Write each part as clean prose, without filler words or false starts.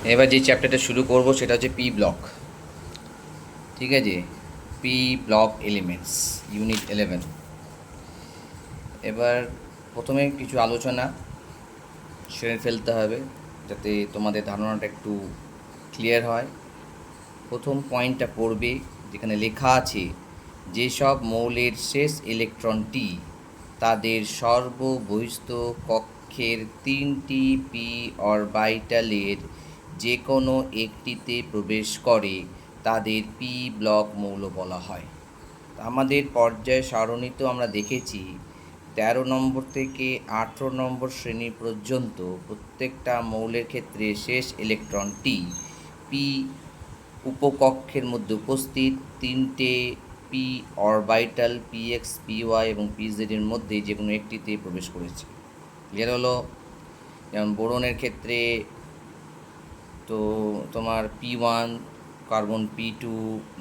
এবার যে চ্যাপ্টারটা শুরু করব সেটা হচ্ছে পি ব্লক। ঠিক আছে, পি ব্লক এলিমেন্টস, ইউনিট 11। এবার প্রথমে কিছু আলোচনা সেরে ফেলতে হবে যাতে তোমাদের ধারণাটা একটু ক্লিয়ার হয়। প্রথম পয়েন্টটা পড়বে যেখানে লেখা আছে যেসব মৌলের শেষ ইলেকট্রনটি তাদের সর্ববহিস্থ কক্ষের 3টি পি অরবিটালের যে কোনো একটিতে প্রবেশ করে তাদের পি ব্লক মৌল বলা হয়। আমাদের পর্যায় সারণী তো আমরা দেখেছি 13 নম্বর থেকে 18 নম্বর শ্রেণী পর্যন্ত প্রত্যেকটা মৌলের ক্ষেত্রে শেষ ইলেকট্রনটি পি উপকক্ষের মধ্যে উপস্থিত 3টে পি অরবিটাল পিএক্স, পিওয়াই এবং পিজেড এর মধ্যে যে কোনো একটিতে প্রবেশ করেছে। ক্লিয়ার হলো? যেমন বোরনের ক্ষেত্রে তো তোমার P1 কার্বন, P2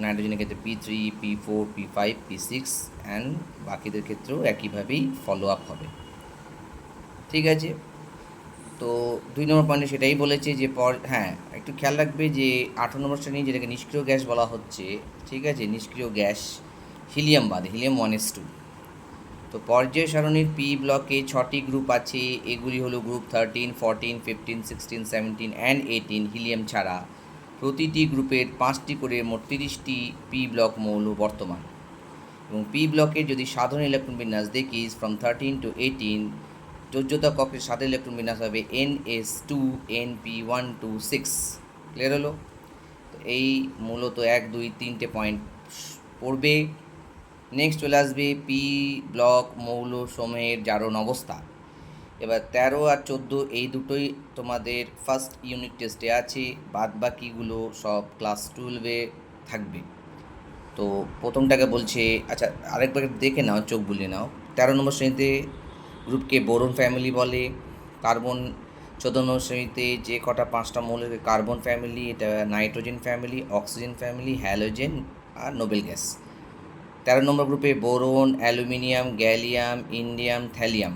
নাইট্রোজেনের ক্ষেত্রে P3, P4, P5, P6 and বাকিদের ক্ষেত্রেও একইভাবেই ফলো আপ হবে। ঠিক আছে, তো 2 নম্বর পয়েন্টে সেটাই বলেছে যে হ্যাঁ, একটু খেয়াল রাখবে যে 18 নম্বর শ্রেণী যেটাকে নিষ্ক্রিয় গ্যাস বলা হচ্ছে, ঠিক আছে, নিষ্ক্রিয় গ্যাস হিলিয়াম বাদে, হিলিয়াম 1s2। তো পর্যায় সারণীর পি ব্লকে 6টি গ্রুপ আছে। এগুলি হলো গ্রুপ 13, 14, 15, 16, 17 অ্যান্ড 18 হিলিয়াম ছাড়া। প্রতিটি গ্রুপের 5টি করে মোট 30টি পি ব্লক মৌল বর্তমান। এবং পি ব্লকের যদি সাধারণ ইলেকট্রন বিন্যাস দেখি ফ্রম 13 to 18, যোজ্যতা কক্ষের সাধারণ ইলেকট্রন বিন্যাস হবে NS2 NP126। ক্লিয়ার হলো? তো এই মূলত 1, 2, 3টে পয়েন্ট পড়বে। নেক্সট চলে আসবে পি ব্লক মৌল সমূহের জারণ অবস্থা। এবার 13 আর 14 এই দুটোই তোমাদের ফার্স্ট ইউনিট টেস্টে আছে, বাদ বাকিগুলো সব ক্লাস 12-এ থাকবে। তো প্রথমটাকে বলছে, আচ্ছা আরেকবার দেখে নাও, চোখ বুলিয়ে নাও। 13 নম্বর শ্রেণীতে গ্রুপকে বোরন ফ্যামিলি বলে। কার্বন 14 নম্বর শ্রেণীতে যে কটা 5টা মৌলের কার্বন ফ্যামিলি, এটা nitrogen family, oxygen family, halogen আর নোবেল গ্যাস। 13 নম্বর গ্রুপে boron, aluminium, gallium, indium, thallium.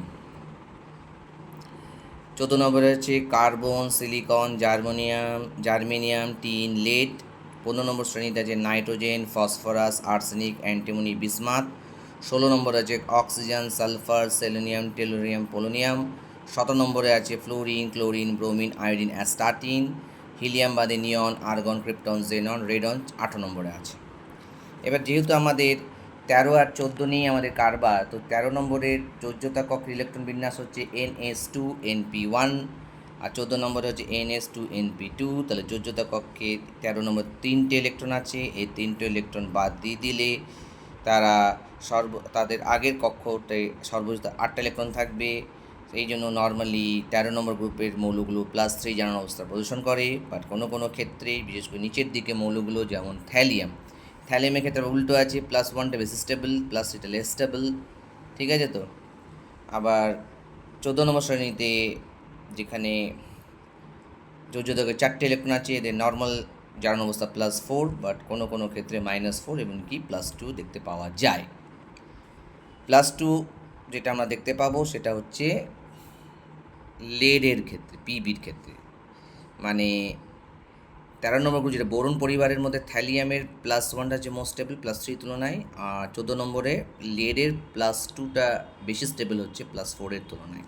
14 নম্বরে হচ্ছে carbon, silicon, germanium, tin, lead. 15 number শ্রেণীতে আছে nitrogen, phosphorus, arsenic, antimony, bismuth. 16 নম্বরে আছে oxygen, sulphur, selenium, tellurium, polonium. 17 নম্বরে আছে fluorine, chlorine, bromine, iodine, astatine. Helium বাদে নিয়ন, আর্গন, ক্রিপ্টন, জেনন, রেডন 18 নম্বরে আছে। এবার যেহেতু আমাদের 13 আর 14 নিয়েই আমাদের কারবার, তো 13 নম্বরের যোজ্যতা কক্ষের ইলেকট্রন বিন্যাস হচ্ছে NS2 NP1 আর 14 নম্বরে হচ্ছে NS2 NP2। তাহলে যোজ্যতা কক্ষে 13 নম্বর 3টে ইলেকট্রন আছে, এই 3টে ইলেকট্রন বাদ দিয়ে দিলে তারা তাদের আগের কক্ষতে সর্বোচ্চ 8টা ইলেকট্রন থাকবে। সেই জন্য নর্মালি 13 নম্বর গ্রুপের মৌলগুলো +3 জারণ অবস্থা প্রদর্শন করে, বাট কোনো কোনো ক্ষেত্রে বিশেষ করে নিচের দিকে মৌলগুলো যেমন থ্যালিয়ামের ক্ষেত্রে উল্টো আছে, +1টা বেশি স্টেবল, +3টা লেস স্টেবল। ঠিক আছে, তো আবার 14 নম্বর শ্রেণীতে যেখানে যোজ্যতাকে 4টে ইলেকট্রন আছে, এদের নর্মাল জারণ অবস্থা +4, বাট কোনো কোনো ক্ষেত্রে -4 এবং কি +2 দেখতে পাওয়া যায়। +2 যেটা আমরা দেখতে পাবো সেটা হচ্ছে লেডের ক্ষেত্রে, পিবির ক্ষেত্রে, মানে 13 নম্বর গ্রুপ যেটা বোরন পরিবারের মধ্যে থ্যালিয়ামের +1টা যে মোস্ট স্টেবল +3 তুলনায়, আর 14 নম্বরে লেডের +2টা বেশি স্টেবল হচ্ছে +4-এর তুলনায়।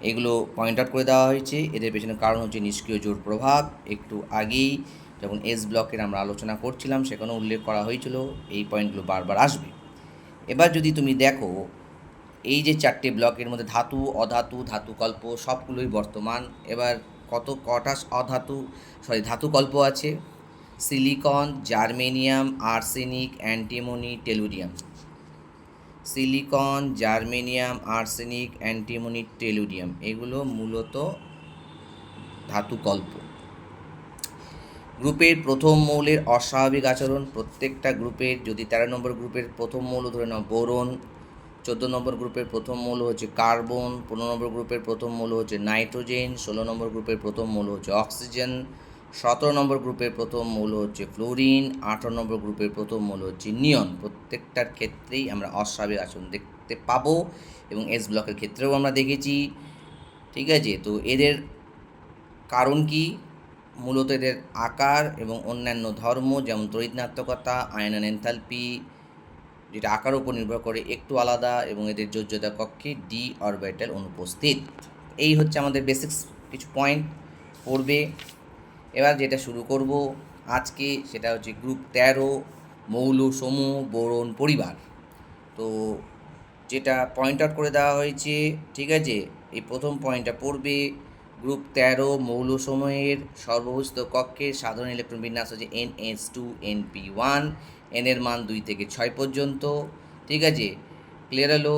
এগুলো পয়েন্ট আউট করে দেওয়া হয়েছে। এদের পেছনে কারণ হচ্ছে নিষ্ক্রিয় জোর প্রভাব। একটু আগেই যখন এস ব্লকের আমরা আলোচনা করছিলাম সেখানেও উল্লেখ করা হয়েছিল, এই পয়েন্টগুলো বারবার আসবে। এবার যদি তুমি দেখো এই যে 4টে ব্লকের মধ্যে ধাতু, অধাতু, ধাতুকল্প সবগুলোই বর্তমান। এবার কটা ধাতুকল্প আছে? Silicon, germanium, arsenic, antimony, tellurium. Silicon, germanium, arsenic, antimony, tellurium এগুলো মূলত ধাতুকল্প। গ্রুপের প্রথম মৌলের অস্বাভাবিক আচরণ, প্রত্যেকটা গ্রুপের যদি 13 নম্বর গ্রুপের প্রথম মৌল ধরে নাও বোরন, 14 নম্বর গ্রুপের প্রথম মৌল হচ্ছে কার্বন, 15 নম্বর গ্রুপের প্রথম মৌল হচ্ছে নাইট্রোজেন, 16 নম্বর গ্রুপের প্রথম মৌল হচ্ছে অক্সিজেন, 17 নম্বর গ্রুপের প্রথম মৌল হচ্ছে ফ্লোরিন, 18 নম্বর গ্রুপের প্রথম মৌল হচ্ছে নিয়ন। প্রত্যেকটার ক্ষেত্রেই আমরা অস্বাভাবিক আচরণ দেখতে পাবো এবং এস ব্লকের ক্ষেত্রেও আমরা দেখেছি। ঠিক আছে, তো এদের কারণ কি? মূলত এদের আকার এবং অন্যান্য ধর্ম যেমন তড়িৎনাত্মকতা, আয়নন এনথালপি, যেটা আকারের উপর নির্ভর করে একটু আলাদা, এবং এদের যোজ্যতা কক্ষে ডি অরবিটাল অনুপস্থিত। এই হচ্ছে আমাদের বেসিক্স কিছু পয়েন্ট পড়বে। এবার যেটা শুরু করব আজকে সেটা হচ্ছে গ্রুপ 13 মৌল সমূহ বোরন পরিবার। তো যেটা পয়েন্ট আউট করে দেওয়া হয়েছে, ঠিক আছে, এই প্রথম পয়েন্টটা পড়বে গ্রুপ 13 মৌলসমূহের সর্ববস্থিত কক্ষের সাধারণ ইলেকট্রন বিন্যাস হচ্ছে NH2NP1, এন এর মান 2 থেকে 6 পর্যন্ত, ঠিক আছে, ক্লিয়ার হলো।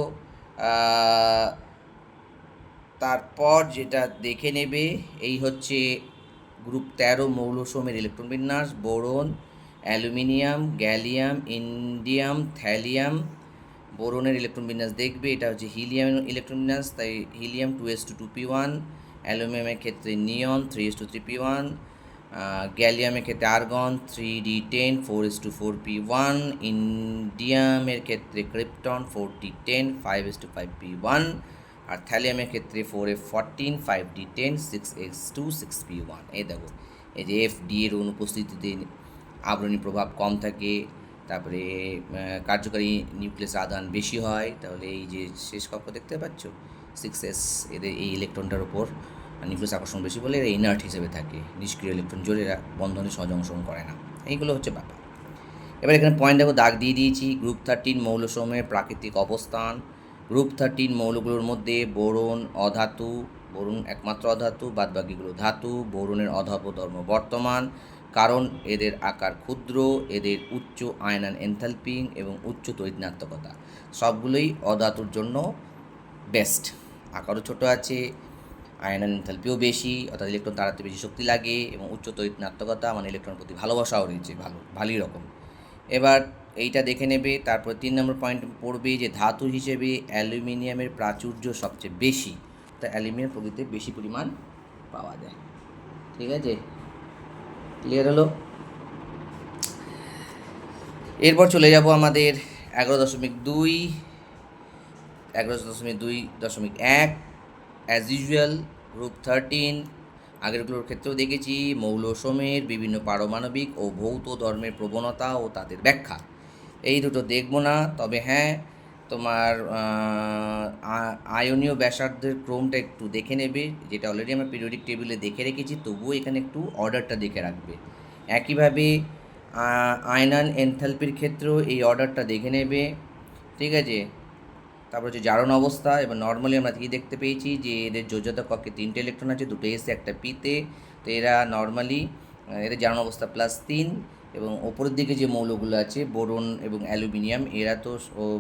তারপর যেটা দেখে নেবে এই হচ্ছে গ্রুপ 13 মৌলসমূহের ইলেকট্রন বিন্যাস: boron, aluminium, gallium, indium, thallium. বোরনের ইলেকট্রন বিন্যাস দেখবে, এটা হচ্ছে হিলিয়াম ইলেকট্রন বিন্যাস, তাই হিলিয়াম 2s2 2p1, অ্যালুমিনিয়ামের ক্ষেত্রে নিয়ন 3s2 3p1, গ্যালিয়ামের ক্ষেত্রে আর্গন 3d10 4s2 4p1, ইন্ডিয়ামের ক্ষেত্রে ক্রিপ্টন 4d10 5s2 5p1, আর থ্যালিয়ামের ক্ষেত্রে 4f14 5d10 6s2 6p1। এই দেখো, এই যে FD এর অনুপস্থিতিতে আবরণী প্রভাব কম থাকে, তারপরে কার্যকারী নিউক্লিয়াস আধান বেশি হয়। তাহলে এই যে শেষ কক্ষ দেখতে পাচ্ছ 6s, এদের এই ইলেকট্রনটার উপর নিউক্লিয়াস আকর্ষণ বেশি বলে এরা ইনার্ট হিসেবে থাকে, নিষ্ক্রিয় ইলেকট্রন জোরে এরা বন্ধনে সহজে অংশগ্রহণ করে না। এইগুলো হচ্ছে ব্যাপার। এবার এখানে পয়েন্ট দেখো দাগ দিয়ে দিয়েছি। গ্রুপ 13 মৌলসমূহের প্রাকৃতিক অবস্থান। গ্রুপ 13 মৌলগুলোর মধ্যে বোরন অধাতু, বোরন একমাত্র অধাতু, বাদবাকিগুলো ধাতু। বোরনের অধাপ ধর্ম বর্তমান, কারণ এদের আকার ক্ষুদ্র, এদের উচ্চ আয়নন এনথালপি এবং উচ্চ তড়িৎনাত্মকতা। সবগুলোই অধাতুর জন্য বেস্ট। আকারও ছোট আছে, আয়নন এনথালপিও বেশি, অর্থাৎ ইলেকট্রন তাড়াতে বেশি শক্তি লাগে, এবং উচ্চ তড়িৎনাত্মকতা মানে ইলেকট্রনের প্রতি ভালোবাসাও রয়েছে ভালোই রকম। এবার এইটা দেখে নেবে। তারপর 3 নম্বর পয়েন্ট পড়বে যে ধাতু হিসেবে অ্যালুমিনিয়ামের প্রাচুর্য সবচেয়ে বেশি, তাই অ্যালুমিনিয়াম প্রকৃতিতে বেশি পরিমাণ পাওয়া যায়। ঠিক আছে, ক্লিয়ার হলো। এরপর চলে যাব আমাদের 11.2 11.2.1 অ্যাজ ইউজুয়াল গ্রুপ 13। আগেরগুলোর ক্ষেত্রেও দেখেছি মৌলসমূহের বিভিন্ন পারমাণবিক ও ভৌত ধর্মের প্রবণতা ও তাদের ব্যাখ্যা। এই দুটো দেখব না, তবে হ্যাঁ তোমার আয়নীয় ব্যাসার্ধের ক্রমটা একটু দেখে নেবে, যেটা অলরেডি আমরা পিরিয়ডিক টেবিলে দেখে রেখেছি, তবুও এখানে একটু অর্ডারটা দেখে রাখবে। একইভাবে আয়নন এনথালপির ক্ষেত্রেও এই অর্ডারটা দেখে নেবে, ঠিক আছে। তারপর হচ্ছে জারণ অবস্থা। এবার নর্মালি আমরা কী দেখতে পেয়েছি যে এদের যোজ্যতা কক্ষে 3টে ইলেকট্রন আছে, 2 এসে 1 পিতে। তো এরা নর্মালি এদের জারণ অবস্থা +3, এবং ওপরের দিকে যে মৌলগুলো আছে বোরন এবং অ্যালুমিনিয়াম, এরা তো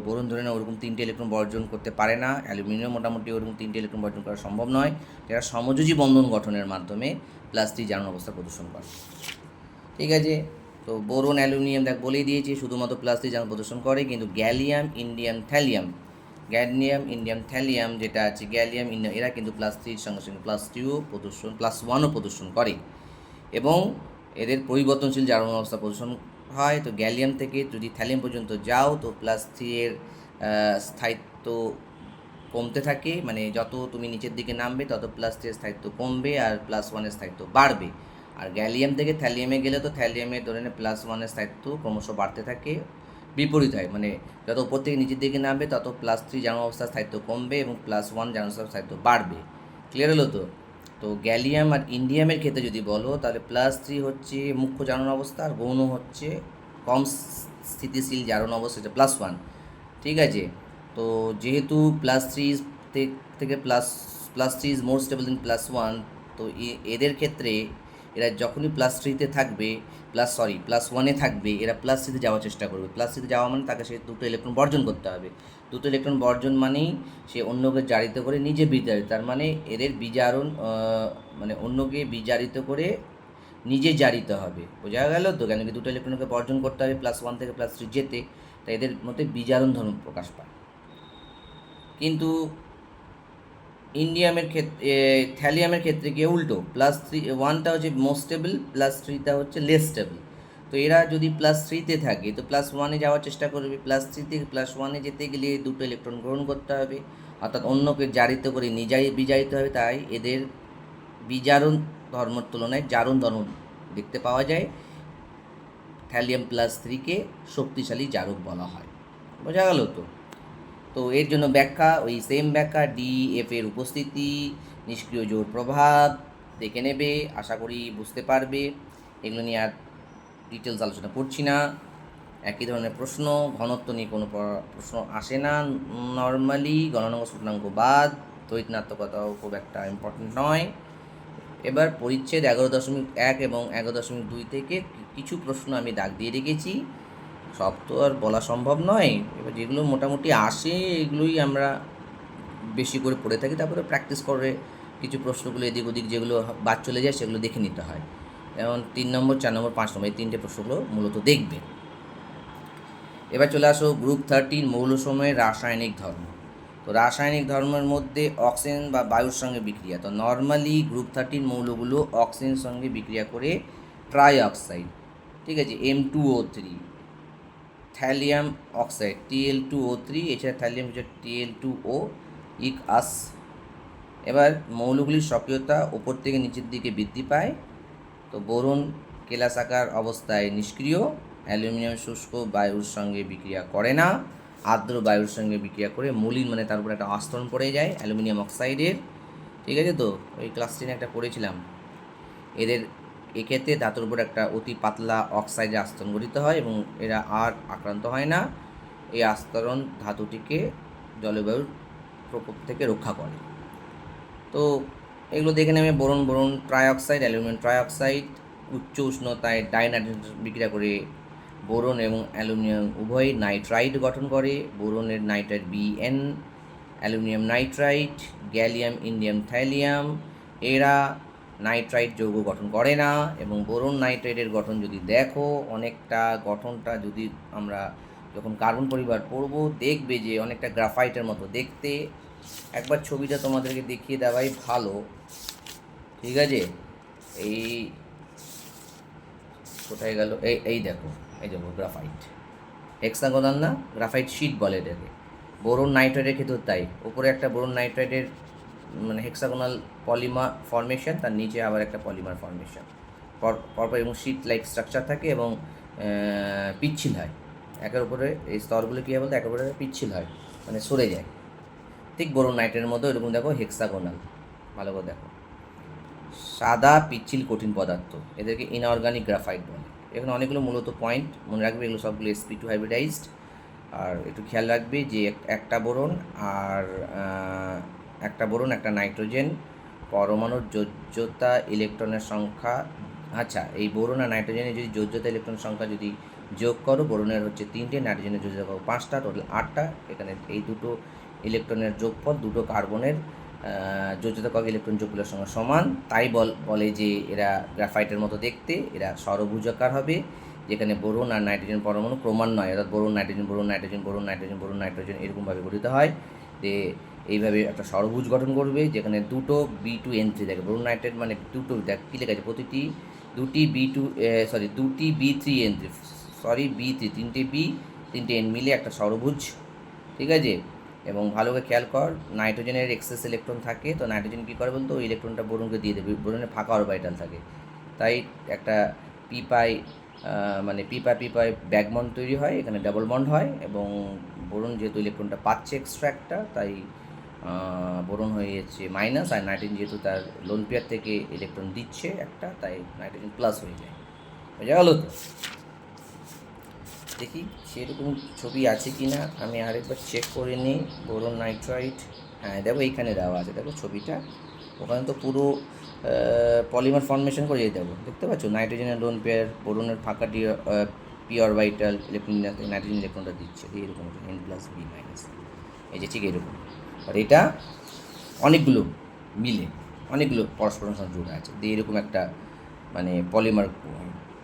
বোরন ধরে না ওরকম 3টে ইলেকট্রন বর্জন করতে পারে না, অ্যালুমিনিয়াম মোটামুটি ওরকম 3টে ইলেকট্রন বর্জন করা সম্ভব নয়। এরা সমযোজী বন্ধন গঠনের মাধ্যমে +3 জারণ অবস্থা প্রদর্শন করে। ঠিক আছে, তো বোরন অ্যালুমিনিয়াম দেখ বলেই দিয়েছি শুধুমাত্র +3 জারণ প্রদর্শন করে, কিন্তু গ্যালিয়াম ইন্ডিয়াম থ্যালিয়াম যেটা আছে গ্যালিয়াম ইন্ডিয়াম, এরা কিন্তু +3 সঙ্গে সঙ্গে +2ও প্রদর্শন +1ও প্রদর্শন করে, এবং এদের পরিবর্তনশীল জারণ অবস্থা প্রদর্শন হয়। তো গ্যালিয়াম থেকে যদি থ্যালিয়াম পর্যন্ত যাও তো +3 এর স্থায়িত্ব কমতে থাকে, মানে যত তুমি নিচের দিকে নামবে তত +3 এর স্থায়িত্ব কমবে আর +1 এর স্থায়িত্ব বাড়বে। আর গ্যালিয়াম থেকে থ্যালিয়ামে গেলে তো থ্যালিয়ামের ধরে +1 এর স্থায়িত্ব ক্রমশ বাড়তে থাকে, বিপরীত হয়, মানে যত উপর থেকে নিচের দিকে নামবে তত +3 জারণ অবস্থার স্থায়িত্ব কমবে এবং +1 জারণ অবস্থার স্থায়িত্ব বাড়বে। ক্লিয়ার হলো তো? তো গ্যালিয়াম আর ইন্ডিয়ামের ক্ষেত্রে যদি বলো তাহলে +3 হচ্ছে মুখ্য জারণ অবস্থা, আর গৌণ হচ্ছে কম স্থিতিশীল জারণ অবস্থা, হচ্ছে +1। ঠিক আছে, তো যেহেতু +3 থেকে +3 ইজ মোর স্টেবল দেন +1, তো এদের ক্ষেত্রে এরা যখনই +3-তে থাকবে +1-এ থাকবে, এরা +3-তে যাওয়ার চেষ্টা করবে। +3-তে যাওয়া মানে তাকে সে 2টো ইলেকট্রন বর্জন করতে হবে। 2টো ইলেকট্রন বর্জন মানেই সে অন্যকে জারিত করে নিজে বিজারিত, তার মানে এদের বিজারণ মানে অন্যকে বিজারিত করে নিজে জারিত হবে। বোঝা গেল তো? কেন কি 2টো ইলেকট্রনকে বর্জন করতে হবে +1 থেকে +3 যেতে, তাই এদের মধ্যে বিজারণ ধর্ম প্রকাশ পায়। কিন্তু ইন্ডিয়ামের ক্ষেত্রে থ্যালিয়ামের ক্ষেত্রে গিয়ে উল্টো, +1টা হচ্ছে মোস্ট স্টেবল, +3টা হচ্ছে লেস স্টেবল। তো এরা যদি +3-তে থাকে তো +1-এ যাওয়ার চেষ্টা করবে, +3 থেকে +1-এ যেতে গেলে 2টো ইলেকট্রন গ্রহণ করতে হবে, অর্থাৎ অন্যকে জারিত করে নিজেই বিজারিত হবে, তাই এদের বিজারণ ধর্মের তুলনায় জারণ ধর্ম দেখতে পাওয়া যায়। থ্যালিয়াম+3 শক্তিশালী জারক বলা হয়। বোঝা গেল তো? তো এর জন্য ব্যাখ্যা, ওই সেম ব্যাখ্যা, DF এর উপস্থিতি, নিষ্ক্রিয় জোর প্রভাব দেখে নেবে, আশা করি বুঝতে পারবে। এগুলো নিয়ে আর ডিটেলস আলোচনা করছি না। একই ধরনের প্রশ্ন, ঘনত্ব নিয়ে কোনো প্রশ্ন আসে না নর্মালি, গণনাঙ্ক স্ফুটনাঙ্ক বাদ, তড়িৎনাত্মকতাও খুব একটা ইম্পর্টেন্ট নয়। এবার পরিচ্ছেদ 11.1 এবং 11.2 থেকে কিছু প্রশ্ন আমি দাগ দিয়ে রেখেছি, সব তো আর বলা সম্ভব নয়। এবার যেগুলো মোটামুটি আসে এগুলোই আমরা বেশি করে পড়ে থাকি, তারপরে প্র্যাকটিস করে কিছু প্রশ্নগুলো এদিক ওদিক যেগুলো বাদ চলে যায় সেগুলো দেখে নিতে হয়। যেমন 3 নম্বর, 4 নম্বর, 5 নম্বর এই 3টে প্রশ্নগুলো মূলত দেখবে। এবার চলে আসো গ্রুপ 13 মৌলসমূহের রাসায়নিক ধর্ম। তো রাসায়নিক ধর্মের মধ্যে অক্সিজেন বা বায়ুর সঙ্গে বিক্রিয়া। তো নর্মালি গ্রুপ 13 মৌলগুলো অক্সিজেনের সঙ্গে বিক্রিয়া করে ট্রাই অক্সাইড, ঠিক আছে, M2O3, থ্যালিয়াম অক্সাইড Tl2O3, এছাড়া থ্যালিয়াম হচ্ছে Tl2O ইকআস। এবার মৌলগুলির সক্রিয়তা ওপর থেকে নিচের দিকে বৃদ্ধি পায়। তো বোরন কেলাসাকার অবস্থায় নিষ্ক্রিয়, অ্যালুমিনিয়াম শুষ্ক বায়ুর সঙ্গে বিক্রিয়া করে না, আর্দ্র বায়ুর সঙ্গে বিক্রিয়া করে মলিন, মানে তার উপর একটা আস্তরণ পড়ে যায় অ্যালুমিনিয়াম অক্সাইডের, ঠিক আছে। তো ওই ক্লাস 10 একটা পড়েছিলাম। এক্ষেত্রে ধাতুর উপর একটা অতি পাতলা অক্সাইডের আস্তরণ গঠিত হয় এবং এরা আর আক্রান্ত হয় না। এই আস্তরণ ধাতুটিকে জলবায়ুর প্রকোপ থেকে রক্ষা করে। তো এগুলো দেখে নেবে। বোরন ট্রাইঅক্সাইড, অ্যালুমিনিয়াম ট্রাইঅক্সাইড উচ্চ উষ্ণতায় ডাইনাইট্রেশন বিক্রিয়া করে বোরন এবং অ্যালুমিনিয়াম উভয় নাইট্রাইড গঠন করে। বোরনের nitride Bn, aluminium nitride, gallium indium thallium, এরা নাইট্রাইড যৌগ গঠন করে না। এবং বোরন নাইট্রাইডের গঠন যদি দেখো, অনেকটা গঠনটা যদি আমরা যখন কার্বন পরিবার পড়ব দেখবে যে অনেকটা গ্রাফাইটের মতো দেখতে। একবার ছবিটা তোমাদেরকে দেখিয়ে দেওয়াই ভালো, ঠিক আছে। এই কোথায় গেল, এই দেখো, এই দেখো গ্রাফাইট, হেক্সাগোনাল না, গ্রাফাইট শিট বলে এটাকে। বোরন নাইট্রাইডের ক্ষেত্রে তাই, উপরে একটা বোরন নাইট্রাইডের মানে হেক্সাগোনাল পলিমার ফর্মেশন, তার নিচে আবার একটা পলিমার ফর্মেশন পরপর, এবং শিট লাইক স্ট্রাকচার থাকে এবং পিচ্ছিল হয় একের উপরে। এই স্তরগুলো কী হয় বলতে একের উপরে পিচ্ছিল হয়, মানে সরে যায়। ঠিক বোরন নাইট্রাইডের মধ্যে এরকম দেখো হেক্সাগোনাল, ভালো করে দেখো, সাদা পিচ্ছিল কঠিন পদার্থ, এদেরকে ইনঅর্গানিক গ্রাফাইট বলে। এখানে অনেকগুলো মূলত পয়েন্ট মনে রাখবে, এগুলো সবগুলো sp2 হাইব্রিডাইজড। আর একটু খেয়াল রাখবে যে একটা বোরন আর একটা নাইট্রোজেন পরমাণুর যোজ্যতা ইলেকট্রনের সংখ্যা, আচ্ছা এই বোরন আর নাইট্রোজেনের যদি যোজ্যতা ইলেকট্রনের সংখ্যা যদি যোগ করো, বোরনের হচ্ছে 3টে, নাইট্রোজেনের যোজ্যতা করো 5টা, টোটাল 8টা। এখানে এই দুটো ইলেকট্রনের যোগফল দুটো কার্বনের যোজ্যতা কক ইলেকট্রন যোগফলের সঙ্গে সমান। তাই বলে যে এরা গ্রাফাইটের মতো দেখতে, এরা ষড়ভুজাকার হবে, যেখানে বোরন আর নাইট্রোজেন পরমাণু ক্রমান্বয়ে, অর্থাৎ boron nitrogen boron nitrogen boron nitrogen boron nitrogen এরকমভাবে গঠিত হয়। যে এইভাবে একটা ষড়ভুজ গঠন করবে, যেখানে দুটো B2N3 থাকে। বোরন নাইট্রেট মানে দুটো, দেখ কী লেখা আছে, দুটি B3N3, B3, 3টে B 3টে N মিলে একটা ষড়ভুজ, ঠিক আছে। এবং ভালো করে খেয়াল কর, নাইট্রোজেনের এক্সেস ইলেকট্রন থাকে, তো নাইট্রোজেন কী করে বলতো, ওই ইলেকট্রনটা বোরনকে দিয়ে দেবে। বোরনের ফাঁকা অরবিটাল থাকে, তাই একটা পিপাই মানে পিপাই ব্যাকবন্ড তৈরি হয়, এখানে ডাবল বন্ড হয়। এবং বোরন যেহেতু ইলেকট্রনটা পাচ্ছে এক্সট্রা একটা, তাই বোরন হয়ে যাচ্ছে মাইনাস, আর নাইট্রোজেন যেহেতু তার লোন পেয়ার থেকে ইলেকট্রন দিচ্ছে একটা, তাই নাইট্রোজেন প্লাস হয়ে যায়। বোঝা গেল তো? দেখি সেরকম ছবি আছে কি না, আমি আরেকবার চেক করে নিই। বোরন নাইট্রাইট, হ্যাঁ দেখো এইখানে দেওয়া আছে, দেখো ছবিটা, ওখানে তো পুরো পলিমার ফর্মেশন করে দেবো, দেখতে পাচ্ছ, নাইট্রোজেনের লোন পেয়ার, বোরনের ফাঁকা পি অরবিটাল ইলেকট্রন, নাইট্রোজেন ইলেকট্রনটা দিচ্ছে, এরকম N+B-, এই যে ঠিক এরকম। আর এটা অনেকগুলো মিলে, অনেকগুলো পরস্পরের সঙ্গে জুড়ে আছে, দিয়ে এরকম একটা মানে পলিমার।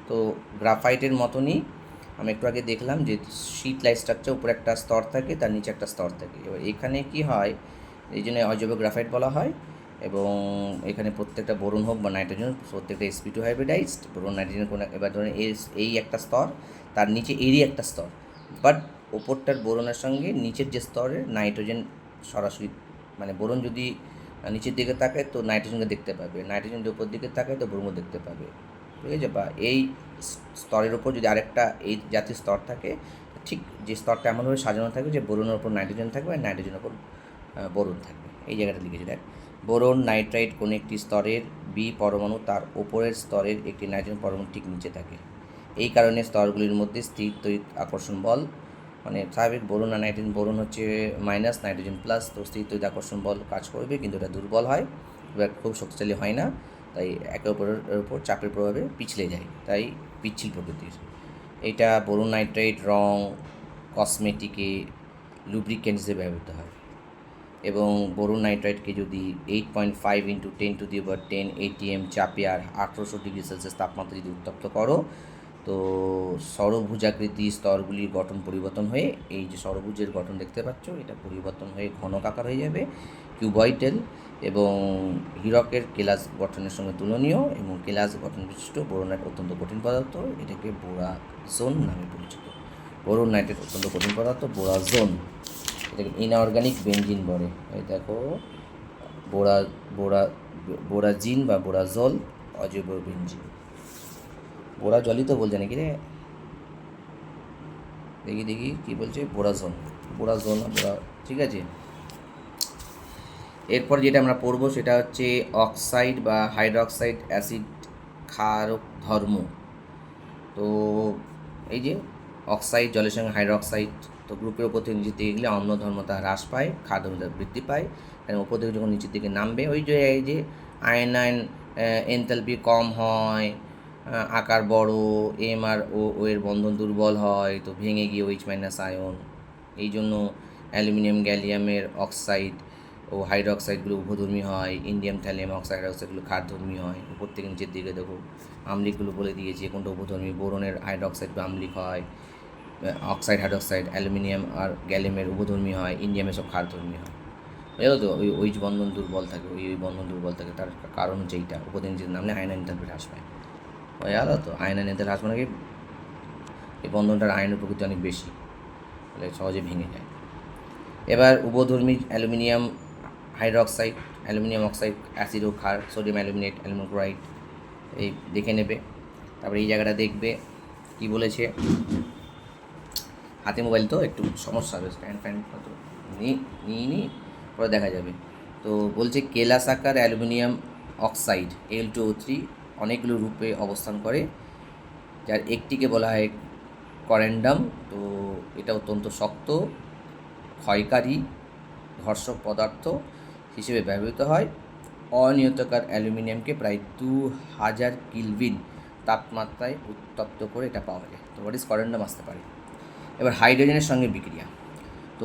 তো গ্রাফাইটের মতনই আমি একটু আগে দেখলাম যে শিট লাইক স্ট্রাকচার, উপরে একটা স্তর থাকে, তার নিচে একটা স্তর থাকে। এবার এখানে কি হয়, এই জন্য অজৈব গ্রাফাইট বলা হয়। এবং এখানে প্রত্যেকটা বোরন হোক বা নাইট্রোজেন, প্রত্যেকটা sp2 হাইব্রিডাইজড। বোরন নাইট্রোজেন কোনো, এবার ধরুন এই একটা স্তর, তার নিচে এরই একটা স্তর, বাট ওপরটার বোরনের সঙ্গে নিচের যে স্তরের নাইট্রোজেন সরাসরি, মানে বোরন যদি নিচের দিকে তাকায় তো নাইট্রোজেনকে দেখতে পাবে, নাইট্রোজেন যদি উপর দিকে তাকায় তো ব্রোমো দেখতে পাবে, ঠিক আছে? বা এই স্তরের ওপর যদি আরেকটা এই জাতীয় স্তর থাকে, ঠিক যে স্তরটা এমনভাবে সাজানো থাকবে যে বোরনের ওপর নাইট্রোজেন থাকবে আর নাইট্রোজেনের ওপর বোরন থাকবে। এই জায়গাটা লিখেছে দেখ, বোরন নাইট্রাইট কোনো একটি স্তরের বি পরমাণু তার ওপরের স্তরের একটি নাইট্রোজেন পরমাণু ঠিক নিচে থাকে। এই কারণে স্তরগুলির মধ্যে স্থির তড়িৎ আকর্ষণ বল, মানে স্বাভাবিক বোরন আর নাইট্রোজেন, বোরন হচ্ছে মাইনাস, নাইট্রোজেন প্লাস, তো স্থির তড়িৎ আকর্ষণ বল কাজ করবে, কিন্তু এটা দুর্বল হয়, খুব শক্তিশালী হয় না, তাই একে অপরের উপর চাপের প্রভাবে পিছলে যায়, তাই পিচ্ছিল প্রকৃতির। এটা বোরন নাইট্রাইট রং, কসমেটিকে, লুব্রিকেন্ট হিসেবে ব্যবহৃত হয়। এবং বোরন নাইট্রাইটকে যদি 8.5 × 10⁻10 ATM চাপে আর 1800 ডিগ্রি সেলসিয়াস তাপমাত্রা যদি উত্তপ্ত করো, তো ষড়ভুজাকৃতি স্তরগুলির গঠন পরিবর্তন হয়ে, এই যে ষড়ভুজের গঠন দেখতে পাচ্ছ, এটা পরিবর্তন হয়ে ঘনকাকার হয়ে যাবে, কিউবয়েডাল, এবং হীরকের কেলাস গঠনের সঙ্গে তুলনীয়, এবং কেলাস গঠন বিশিষ্ট বোরন নাইট্রাইট অত্যন্ত কঠিন পদার্থ, এটাকে বোরাজোন নামে পরিচিত। বোরন নাইট্রাইট অত্যন্ত কঠিন পদার্থ, বোরাজোন, এটাকে ইনঅর্গানিক বেঞ্জিন বলে। এই দেখো, বোরা বোরা বোরাজিন বা বোরাজল, অজৈব বেঞ্জিন। বোরা জলই তো বলছে নাকি রে, দেখি দেখি কী বলছে, বোরাজোন, বোরাজোন বোরা, ঠিক আছে। এরপর যেটা আমরা পড়বো সেটা হচ্ছে অক্সাইড বা হাইড্রোক্সাইড অ্যাসিড ক্ষারক ধর্ম। তো এই যে অক্সাইড জলের সঙ্গে হাইড্রোক্সাইড, তো গ্রুপের ওপর থেকে নিচের দিকে গেলে অম্ল ধর্মতা হ্রাস পায়, ক্ষার ধর্মতা বৃদ্ধি পায়, কারণ ওপর থেকে যখন নিচের দিকে নামবে, ওই যে এই যে আয়নায়ন এনথালপি কম হয়, আকার বড়, এম আর ও এর বন্ধন দুর্বল হয়, তো ভেঙে গিয়ে OH- আয়ন। এই জন্য অ্যালুমিনিয়াম গ্যালিয়ামের অক্সাইড ও হাইড্রোক্সাইডগুলো উভধর্মী হয়, ইন্ডিয়াম থ্যালিয়াম অক্সাইড হাইড্রোক্সাইডগুলো ক্ষারধর্মী হয়। উপর থেকে নিচের দিকে দেখো আম্লিকগুলো বলে দিয়েছে কোনটা উভধর্মী, বোরনের হাইড্রোক্সাইড আম্লিক হয়, অক্সাইড হাইড্রোক্সাইড অ্যালুমিনিয়াম আর গ্যালিয়ামের উভধর্মী হয়, ইন্ডিয়ামের সব ক্ষারধর্মী হয়। বুঝলো তো, ওই বন্ধন দুর্বল থাকে, ওই বন্ধন দুর্বল থাকে, তার কারণ হচ্ছে এইটা, উপর থেকে নিচের নামলে আয়নায়ন এনথালপি হ্রাস পায়। বুঝলো তো, আয়নায়ন এনথালপি হ্রাস মানে কি, এই বন্ধনটার আয়নের প্রকৃতি অনেক বেশি, তাহলে সহজে ভেঙে যায়। এবার উভধর্মী aluminium hydroxide, aluminium oxide, acid ও ক্ষার, সোডিয়াম অ্যালুমিনেট, অ্যালুমিনিয়াম ক্লোরাইড, এই দেখে নেবে। তারপরে এই জায়গাটা দেখবে কি বলেছে, হাতে মোবাইল তো একটু সমস্যা হবে, স্ট্যান্ড ফ্যান তো নিয়ে পরে দেখা যাবে। তো বলছে কেলাস আকার অ্যালুমিনিয়াম অক্সাইড Al2O3 অনেকগুলো রূপে অবস্থান করে, যার একটিকে বলা হয় করেন্ডাম। তো এটা অত্যন্ত শক্ত, ক্ষয়কারী, ঘর্ষক পদার্থ হিসেবে ব্যবহৃত হয়। অনিয়তাকার অ্যালুমিনিয়ামকে প্রায় 2000 কেলভিন তাপমাত্রায় উত্তপ্ত করে এটা পাওয়া যায়। তো হোয়াট ইজ করেন্ডাম আসতে পারে। এবার হাইড্রোজেনের সঙ্গে বিক্রিয়া, তো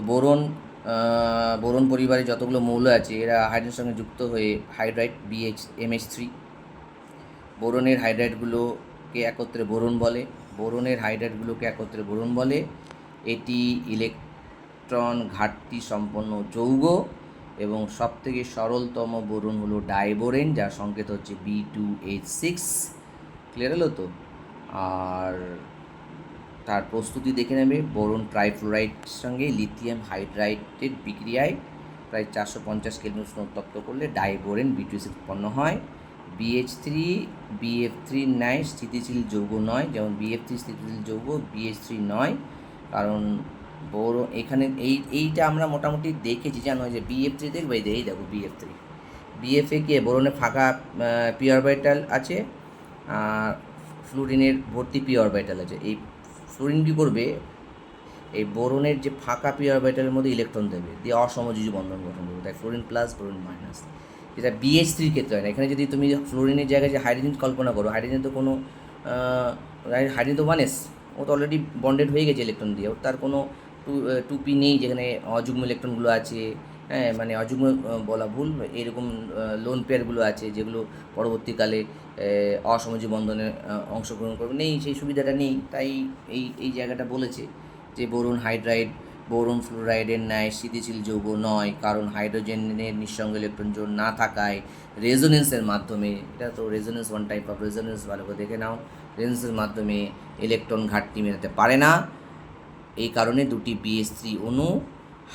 বোরন পরিবারে যতগুলো মৌল আছে এরা হাইড্রোজেনের সঙ্গে যুক্ত হয়ে হাইড্রাইড MH3। বোরনের হাইড্রাইডগুলোকে একত্রে বোরন বলে, বোরনের হাইড্রাইডগুলোকে একত্রে বোরন বলে। এটি ইলেকট্রন ঘাটতি সম্পন্ন যৌগ, এবং সবথেকে সরলতম বোরন হলো ডাইবোরেন, যার সংকেত হচ্ছে B2H6। ক্লিয়ার হলো তো? আর তার প্রস্তুতি দেখে নেবে, বোরন ট্রাইফ্লোরাইডের সঙ্গে লিথিয়াম হাইড্রাইডের বিক্রিয়ায় প্রায় 450 কেলভিন উষ্ণ উত্তপ্ত করলে ডাইবোরেন B2H6 উৎপন্ন হয়। BH3 BF3 ন্যায় স্থিতিশীল যৌগ নয়, যেমন BF3 স্থিতিশীল যৌগ, BH3 নয়, কারণ বোরন এখানে এইটা আমরা মোটামুটি দেখেছি, জানো যে BF3 দেখবে, এই দেখো BFA কে বোরনে ফাঁকা পি অরবিটাল আছে, আর ফ্লুরিনের ভর্তি পি অরবিটাল আছে। এই ফ্লুরিন কী করবে, এই বোরনের যে ফাঁকা পি অরবিটালের মধ্যে ইলেকট্রন দেবে, দিয়ে অসমযোজী বন্ধন গঠন করবে, তাই ফ্লোরিন প্লাস ফ্লোরিন মাইনাস। যেটা BH3 ক্ষেত্রে হয় না। এখানে যদি তুমি ফ্লোরিনের জায়গায় যে হাইড্রোজেন কল্পনা করো, হাইড্রোজেন তো কোনো হাইড্রোজেন তো 1s, ও তো অলরেডি বন্ডেড হয়ে গেছে ইলেকট্রন দিয়ে, ওর তার কোনো 2p নেই, যেখানে অযুগ্ম ইলেকট্রনগুলো আছে, হ্যাঁ, মানে অযুগ্ম বলা ভুল, এরকম লোন পেয়ারগুলো আছে যেগুলো পরবর্তীকালে অসমযোজী বন্ধনে অংশগ্রহণ করবে, নেই, সেই সুবিধাটা নেই। তাই এই জায়গাটা বলেছে যে বোরন হাইড্রাইড বোরন ফ্লোরাইডের ন্যায় স্থিতিশীল যৌগ নয়, কারণ হাইড্রোজেনের নিঃসঙ্গ ইলেকট্রন জোড় না থাকায় রেজোনেন্সের মাধ্যমে, এটা তো resonance one type of resonance, ভালো করে দেখে নাও, রেজোনেন্সের মাধ্যমে ইলেকট্রন ঘাটতি মেটাতে পারে না। এই কারণে দুটি BH3 অণু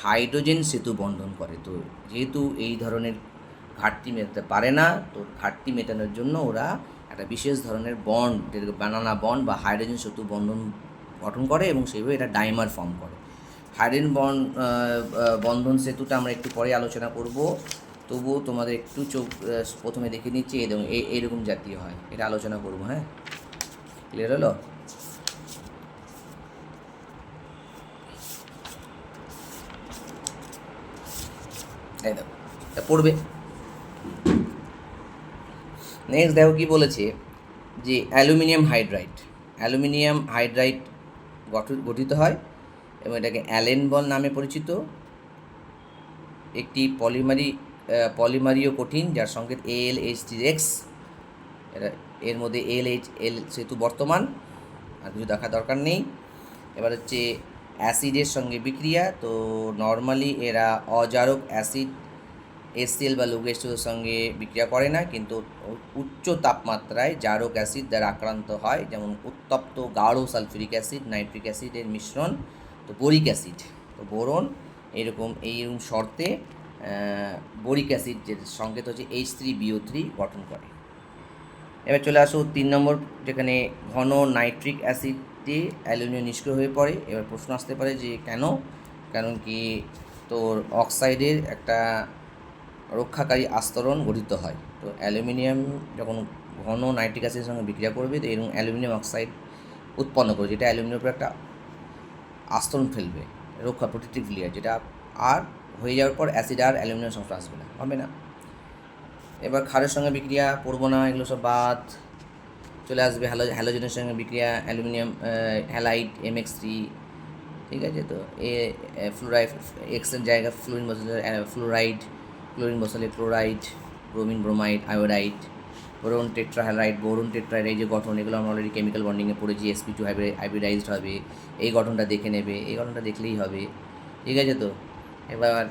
হাইড্রোজেন সেতু বন্ধন করে। তো যেহেতু এই ধরনের ঘাটতি মেটাতে পারে না, তো ঘাটতি মেটানোর জন্য ওরা একটা বিশেষ ধরনের বন্ড, বানানা বন্ড বা হাইড্রোজেন সেতু বন্ধন গঠন করে এবং সেইভাবে এটা ডাইমার ফর্ম করে। হাইড্রোজেন বন্ধন সেতুটা আমরা একটু পরে আলোচনা করব, তবুও তোমাদের একটু চোখ প্রথমে দেখে নিচ্ছি এইরকম জাতীয় হয়, এটা আলোচনা করব। হ্যাঁ, ক্লিয়ার হলো? এই দেখো এটা পড়বে। নেক্সট দেখো কী বলেছে, যে অ্যালুমিনিয়াম হাইড্রাইড গঠিত হয় এবং এটাকে অ্যালেন বল নামে পরিচিত। একটি পলিমারীয় কঠিন যার সংকেত AlH3X। এর মধ্যে এল সেতু বর্তমান, আর কিছু দেখা দরকার নেই। এবার হচ্ছে অ্যাসিডের সঙ্গে বিক্রিয়া, তো নর্মালি এরা অজারক অ্যাসিড HCl বা লঘু H2O এর সঙ্গে বিক্রিয়া করে না, কিন্তু উচ্চ তাপমাত্রায় জারক অ্যাসিড দ্বারা আক্রান্ত হয়, যেমন উত্তপ্ত গাঢ় সালফিউরিক অ্যাসিড, নাইট্রিক অ্যাসিডের মিশ্রণ, তো বোরিক অ্যাসিড, তো বোরন এইরকম শর্তে বোরিক অ্যাসিড যে সংকেত হচ্ছে H3BO3 গঠন করে। এবার চলে আসো 3 নম্বর, যেখানে ঘন নাইট্রিক অ্যাসিডে অ্যালুমিনিয়াম নিষ্ক্রিয় হয়ে পড়ে। এবার প্রশ্ন আসতে পারে যে কারণ কি তোর অক্সাইডের একটা রক্ষাকারী আস্তরণ গঠিত হয়, তো অ্যালুমিনিয়াম যখন ঘন নাইট্রিক অ্যাসিডের সঙ্গে বিক্রিয়া করবে, তো এরকম অ্যালুমিনিয়াম অক্সাইড উৎপন্ন করে, যেটা অ্যালুমিনিয়ামের উপর একটা আস্তরণ ফেলবে, প্রোটেক্টিভ লেয়ার, যেটা আর হয়ে যাওয়ার পর অ্যাসিড আর অ্যালুমিনিয়াম সংশ্লেষ আসবে না, হবে না। এবার ক্ষারের সঙ্গে বিক্রিয়া পড়বো না, এগুলো সব বাদ। চলে আসবে হ্যালোজেনের সঙ্গে বিক্রিয়া, অ্যালুমিনিয়াম হ্যালাইড MX3, ঠিক আছে। তো ফ্লোরাইড এক্সের জায়গা ফ্লোরিন বসালে ফ্লোরাইড, ক্লোরিন বসালে chloride, bromine bromide, iodide, boron tetrahalide, boron টেট্রাইড, এই যে গঠন, এগুলো আমরা অলরেডি কেমিক্যাল বন্ডিংয়ে পড়েছি। sp2 হাইব্রিডাইজড হবে, এই গঠনটা দেখে নেবে, এই গঠনটা দেখলেই হবে, ঠিক আছে। তো এবার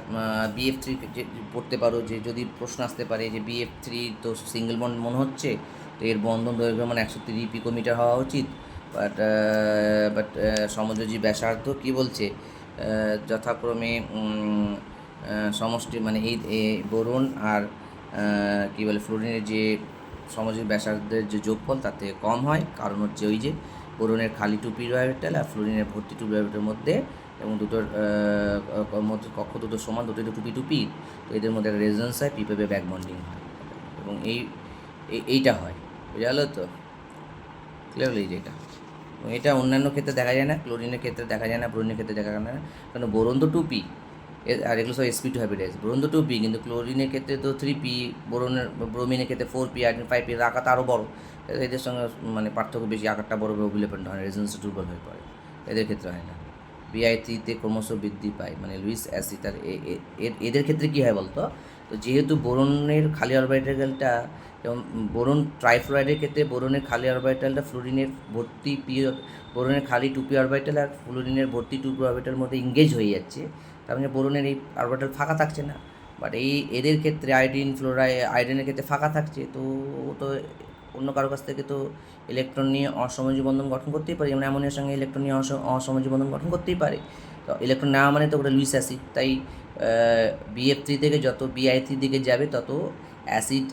BF3 যে পড়তে পারো, যে যদি প্রশ্ন আসতে পারে যে BF3 তো সিঙ্গেল বন্ড মনে হচ্ছে, তো এর বন্ধন দৈর্ঘ্য মানে 130 পিকোমিটার হওয়া উচিত, বাট সমযোজী ব্যাসার্ধ কী বলছে, যথাক্রমে সমষ্টি মানে এই বোরন আর কী বলে ফ্লোরিনের যে সমযোজী ব্যাসার্ধের যে যোগফল তার থেকে কম হয়, কারণ হচ্ছে ওই যে বোরনের খালি 2p অরবিটাল আর ফ্লোরিনের ভর্তি 2p অরবিটালের মধ্যে, এবং দুটোর মধ্যে কক্ষ দুটো সমান, দুটোই তো 2p, তো এদের মধ্যে একটা রেজোনেন্স হয়, পিপেবে ব্যাক বন্ডিং হয়, এবং এইটা হয়, বুঝা গেলো তো? ক্লিয়ার হলো? এই যে এটা অন্যান্য ক্ষেত্রে দেখা যায় না, ক্লোরিনের ক্ষেত্রে দেখা যায় না, ব্রোমিনের ক্ষেত্রে দেখা যায় না, কারণ বোরন তো 2p, আর এগুলো সব sp2 হাইব্রিডাইজ। বোরন তো 2p, কিন্তু ক্লোরিনের ক্ষেত্রে তো 3p, ব্রোমিনের ক্ষেত্রে 4p, আর 5p, আকারটা আরও বড়ো, এদের সঙ্গে মানে পার্থক্য বেশি, আকারটা বড় ওভিলেপেন্ট হয়, রেজোনেন্সটা দুর্বল হয়ে পড়ে, এদের ক্ষেত্রে হয় না। BI3-তে ক্রমশ বৃদ্ধি পায়, মানে লুইস অ্যাসিড। আর এদের ক্ষেত্রে কী হয় বলতো, তো যেহেতু বোরনের খালি অরবিটালটা, যেমন বোরন ট্রাইফ্লোরাইডের ক্ষেত্রে বোরনের খালি অরবিটালটা ফ্লোরিনের ভর্তি বোরনের খালি 2p অরবিটাল আর ফ্লোরিনের ভর্তি 2p অরবিটালের মধ্যে ইংগেজ হয়ে যাচ্ছে, তার মানে বোরনের এই অরবিটাল ফাঁকা থাকছে না। বাট এদের ক্ষেত্রে আয়োডিনের ক্ষেত্রে ফাঁকা থাকছে, তো অন্য কারো কাছ থেকে তো ইলেকট্রন নিয়ে অসমযোজী বন্ধন গঠন করতেই পারে, যেমন অ্যামোনিয়ার সঙ্গে ইলেকট্রন নিয়ে অসমযোজী বন্ধন গঠন করতেই পারে। তো ইলেকট্রন নেওয়া মানে তো ওটা লুইস অ্যাসিড, তাই BF3 থেকে যত BI3 দিকে যাবে তত অ্যাসিড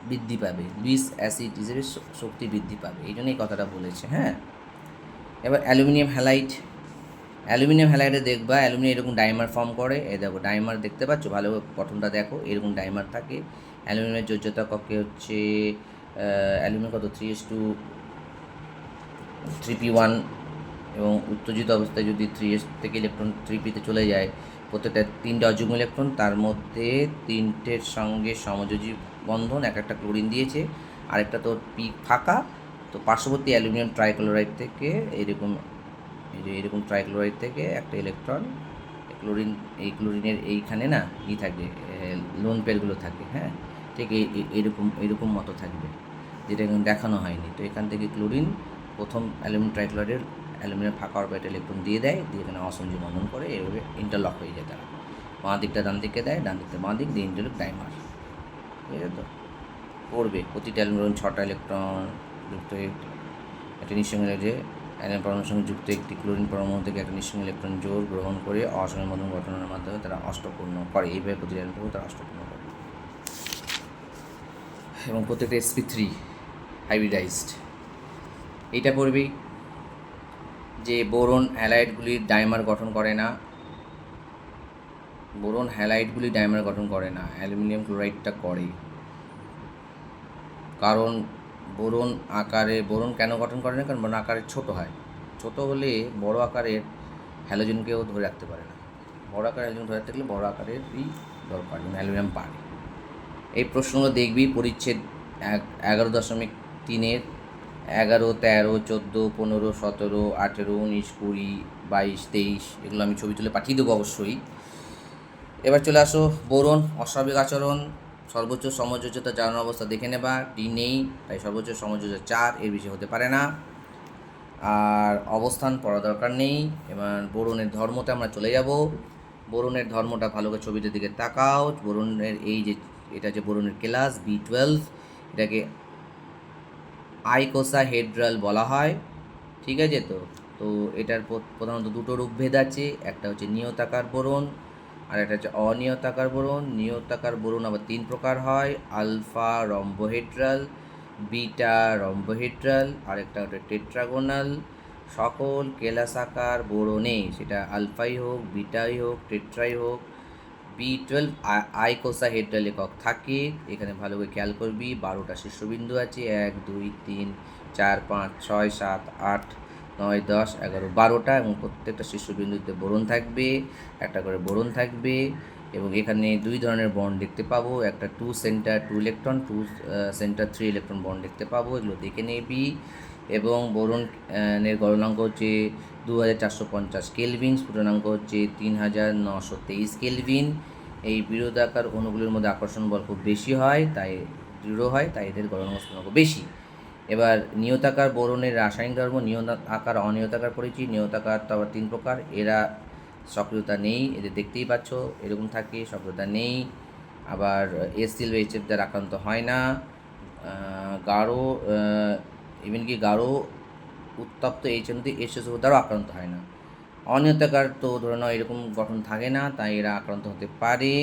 বৃদ্ধি পাবে, লুইস অ্যাসিড হিসেবে শক্তি বৃদ্ধি পাবে, এই জন্য এই কথাটা বলেছে। হ্যাঁ, এবার অ্যালুমিনিয়াম হ্যালাইডে দেখবা অ্যালুমিনিয়াম এরকম ডাইমার ফর্ম করে, এই দেখো ডাইমার দেখতে পাচ্ছ, ভালো গঠনটা দেখো, এরকম ডাইমার থাকে। অ্যালুমিনিয়ামের যোজ্যতা কক্ষে হচ্ছে অ্যালুমিনিয়াম কত 3s2 3p1, এবং উত্তেজিত অবস্থায় যদি 3s থেকে ইলেকট্রন 3pতে চলে যায়, প্রত্যেকটা 3টে অযুগ্ম ইলেকট্রন, তার মধ্যে 3টের সঙ্গে সমযোজী বন্ধন, একটা ক্লোরিন দিয়েছে, আরেকটা তোর পি ফাঁকা, তো পার্শ্ববর্তী অ্যালুমিনিয়াম ট্রাইক্লোরাইড থেকে এরকম ট্রাইক্লোরাইড থেকে একটা ইলেকট্রন ক্লোরিনের এইখানে না থাকবে, লোন পেয়ারগুলো থাকে। হ্যাঁ, ঠিক এরকম মতো থাকবে, যেটা এখন দেখানো হয়নি। তো এখান থেকে ক্লোরিন প্রথম অ্যালুমিনিয়াম ট্রাইক্লোরাইডের অ্যালুমিনিয়াম ফাঁকা অরবিটাল ইলেকট্রন দিয়ে দেয়, দিয়ে এখানে অসংযোগ বন্ধন করে, এভাবে ইন্টারলক হয়ে যায় তারা, বাঁ দিকটা ডান দিকে দেয়, ডান দিকটা বাঁ দিক দিয়ে ইন্টারলক ডাইমার, ঠিক আছে। তো পড়বে প্রতিটা অ্যালুমিনিয়াম 6টা ইলেকট্রন যুক্ত একটা নিঃসঙ্গ যে অ্যালুমিনিয়াম পরমাণুর সঙ্গে যুক্ত একটি ক্লোরিন পরমাণু থেকে একটা নিঃসঙ্গ ইলেকট্রন জোর গ্রহণ করে অসংযোগ বন্ধন গঠনের মাধ্যমে তারা অষ্টপূর্ণ করে, এইভাবে প্রতিটা অ্যালুমিনিয়াম তারা অষ্টপূর্ণ করে। এবং প্রত্যেকটা sp3 হাইব্রিডাইজড। এইটা পড়বি যে বোরন হ্যালাইডগুলির ডাইমার গঠন করে না, বোরন হ্যালাইডগুলি ডাইমার গঠন করে না, অ্যালুমিনিয়াম ক্লোরাইডটা করে। কারণ বোরন কেন গঠন করে না? কারণ বোরন আকারে ছোট হয়, ছোট হলে বড় আকারের হ্যালোজেনকেও ধরে রাখতে পারে না। বড় আকারের হ্যালোজেন ধরে রাখতে গেলে বড় আকারেরই দরকার, যেমন অ্যালুমিনিয়াম পারে। এই প্রশ্নগুলো দেখবি পরিচ্ছেদ 11.3-এর 11, 13, 14, 15, 17, 18, 19, 20, 22, 23 এগুলো আমি ছবি তুলে পাঠিয়ে দেবো অবশ্যই। এবার চলে আসো বোরন অস্বাভাবিক আচরণ, সর্বোচ্চ সমযোজ্যতা জানানোর অবস্থা দেখে নেবা। ডি নেই, তাই সর্বোচ্চ সমযোজ্যতা 4, এর বেশি হতে পারে না। আর অবস্থান পড়া দরকার নেই। এবার বোরনের ধর্মতে আমরা চলে যাব। বোরনের ধর্মটা ভালো করে ছবিটার দিকে তাকাও। বোরনের এই যে এটা যে বোরনের ক্লাস B12, এটাকে আইকোসাহেড্রাল বলা হয়, ঠিক আছে? তো এটার প্রধানত দুটো রূপভেদ আছে, একটা হচ্ছে নিয়তাকার বোরন আর একটা হচ্ছে অনিয়তাকার বোরন। নিয়তাকার বোরন আবার 3 প্রকার হয়, আলফা রম্বোহেড্রাল, বিটা রম্বোহেড্রাল, আর একটা হচ্ছে টেট্রাগোনাল। সকল কেলাসাকার বোরনে, সেটা আলফাই হোক, বিটাই হোক, টেট্রাই হোক, B12 আইকোসাহেড্রাল একক থাকে। এখানে ভালো করে খেয়াল করবি, 12টা শীর্ষবিন্দু আছে, 1, 2, 3, 4, 5, 6, 7, 8, 9, 10, 11, 12টা, এবং প্রত্যেকটা শীর্ষবিন্দুতে বোরন থাকবে, একটা করে বোরন থাকবে। এবং এখানে 2 ধরনের বন্ড দেখতে পাবো, একটা 2 centre 2 electron, 2 centre 3 electron bond দেখতে পাবো, এগুলো দেখে নিবি। এবং বোরনের গলনাঙ্ক হচ্ছে 2450 কেলভিন, স্ফুটনাঙ্ক হচ্ছে 3923 কেলভিন। এই বিরোধাকার অণুগুলির মধ্যে আকর্ষণ বল খুব বেশি হয়, তাই দৃঢ় হয়, তাই এদের গলনাঙ্ক স্ফুটনাঙ্ক বেশি। এবার নিয়তাকার বোরনের রাসায়নিক ধর্ম, নিয়তাকার অনিয়তাকার পড়েছি। নিয়তাকার তো আবার 3 প্রকার, এরা সক্রিয়তা নেই, এদের দেখতেই পাচ্ছ এরকম থাকে, সক্রিয়তা নেই। আবার এসিল বা এইচএফ দ্বারা আক্রান্ত হয় না, গাঢ় ইভেনকি গাঢ় উত্তপ্ত এইচএমটি এসএসও দ্বারাও আক্রান্ত হয় না। অনিয়তাকার তো ধরে নাও এরকম গঠন থাকে না, তাই এরা আক্রান্ত হতে পারে।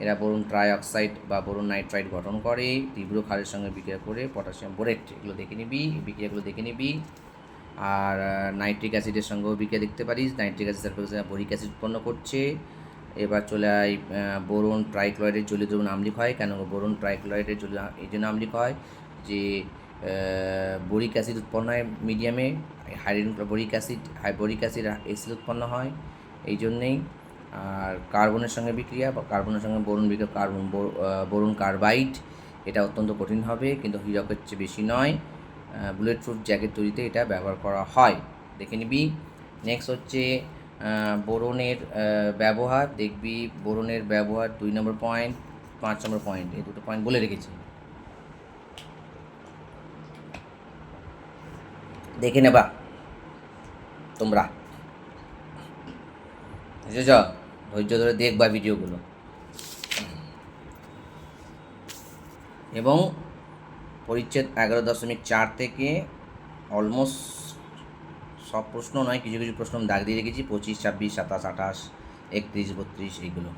এরা বোরন ট্রাইঅক্সাইড বা বোরন নাইট্রাইড গঠন করে তীব্র ক্ষারের সঙ্গে বিক্রিয়া করে, পটাশিয়াম বোরেট, এগুলো দেখে নিবি, এই বিক্রিয়াগুলো দেখে নিবি। আর নাইট্রিক অ্যাসিডের সঙ্গেও বিক্রিয়া দেখতে পারিস, nitric acid sulphur boric acid উৎপন্ন করছে। এবার চলে আয় বোরন ট্রাইক্লোরাইডের জলীয় দ্রবণ আম্লিক হয়। কেন বোরন ট্রাইক্লোরাইডের জলীয় এই জন্য আম্লিক হয় যে বোরিক অ্যাসিড উৎপন্ন হয় মিডিয়ামে, হাইড্রোজেন বোরিক অ্যাসিড এসিড উৎপন্ন হয় এই জন্যেই। আর কার্বনের সঙ্গে বিক্রিয়া বা কার্বনের সঙ্গে বোরন বিক্রিয়া, বোরন কার্বাইড, এটা অত্যন্ত কঠিন হবে, কিন্তু হীরকের চেয়ে বেশি নয়। বুলেট প্রুফ জ্যাকেট তৈরিতে এটা ব্যবহার করা হয়, দেখে নিবি। নেক্সট হচ্ছে বোরনের ব্যবহার, দেখবি বোরনের ব্যবহার 2 নম্বর পয়েন্ট, 5 নম্বর পয়েন্ট, এই দুটো পয়েন্ট বলে রেখেছি, দেখে নেবা তোমরা, বুঝেছ? ধৈর্য ধরে দেখবা ভিডিওগুলো। এবং পরিচ্ছেদ 11.4 থেকে অলমোস্ট সব প্রশ্ন নয়, কিছু কিছু প্রশ্ন আমি দাগ দিয়ে রেখেছি, 25, 26, 27, 28, 31, 32 এইগুলো।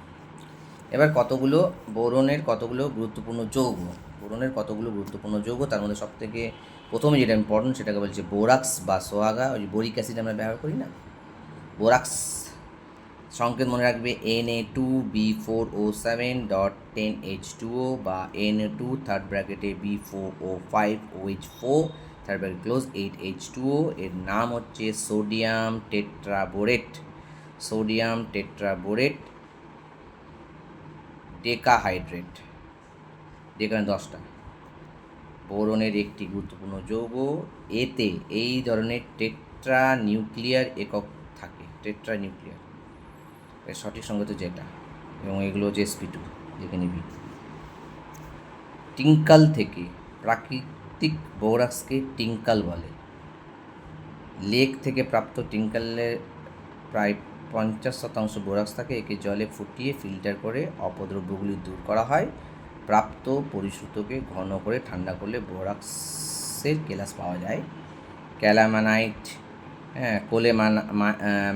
এবার কতগুলো বোরনের কতগুলো গুরুত্বপূর্ণ যৌগ, বোরনের কতগুলো গুরুত্বপূর্ণ যৌগ, তার মধ্যে সবথেকে প্রথমে যেটা ইম্পর্টেন্ট সেটাকে বলছে বোরাক্স বা সোহাগা। ওই বোরিক অ্যাসিড আমরা ব্যবহার করি না, বোরাক্স। সংকেত মনে রাখবে Na2B4O7.10H2O বা Na2 থার্ড ব্র্যাকেটে B4O5OH4 third bracket close 8H2O। এর নাম হচ্ছে সোডিয়াম টেট্রাবোরেট, সোডিয়াম টেট্রাবোরেট ডেকাহাইড্রেট, যেখানে 10টা। বোরনের একটি গুরুত্বপূর্ণ যৌগ, এতে এই ধরনের টেট্রা নিউক্লিয়ার একক থাকে, টেট্রা নিউক্লিয়ার, এর সঠিক সংকেত যেটা, এবং এগুলো হচ্ছে sp2, দেখে নিবি। টিঙ্কাল থেকে, প্রাকৃতিক বোরাক্সকে টিঙ্কাল বলে। লেক থেকে প্রাপ্ত টিঙ্কালের প্রায় 50% বোরাক্স থাকে, একে জলে ফুটিয়ে ফিল্টার করে অপদ্রব্যগুলি দূর করা হয়। প্রাপ্ত পরিশ্রুতকে ঘন করে ঠান্ডা করলে বোরাক্সের কেলাস পাওয়া যায়। ক্যালামানাইট হ্যাঁ,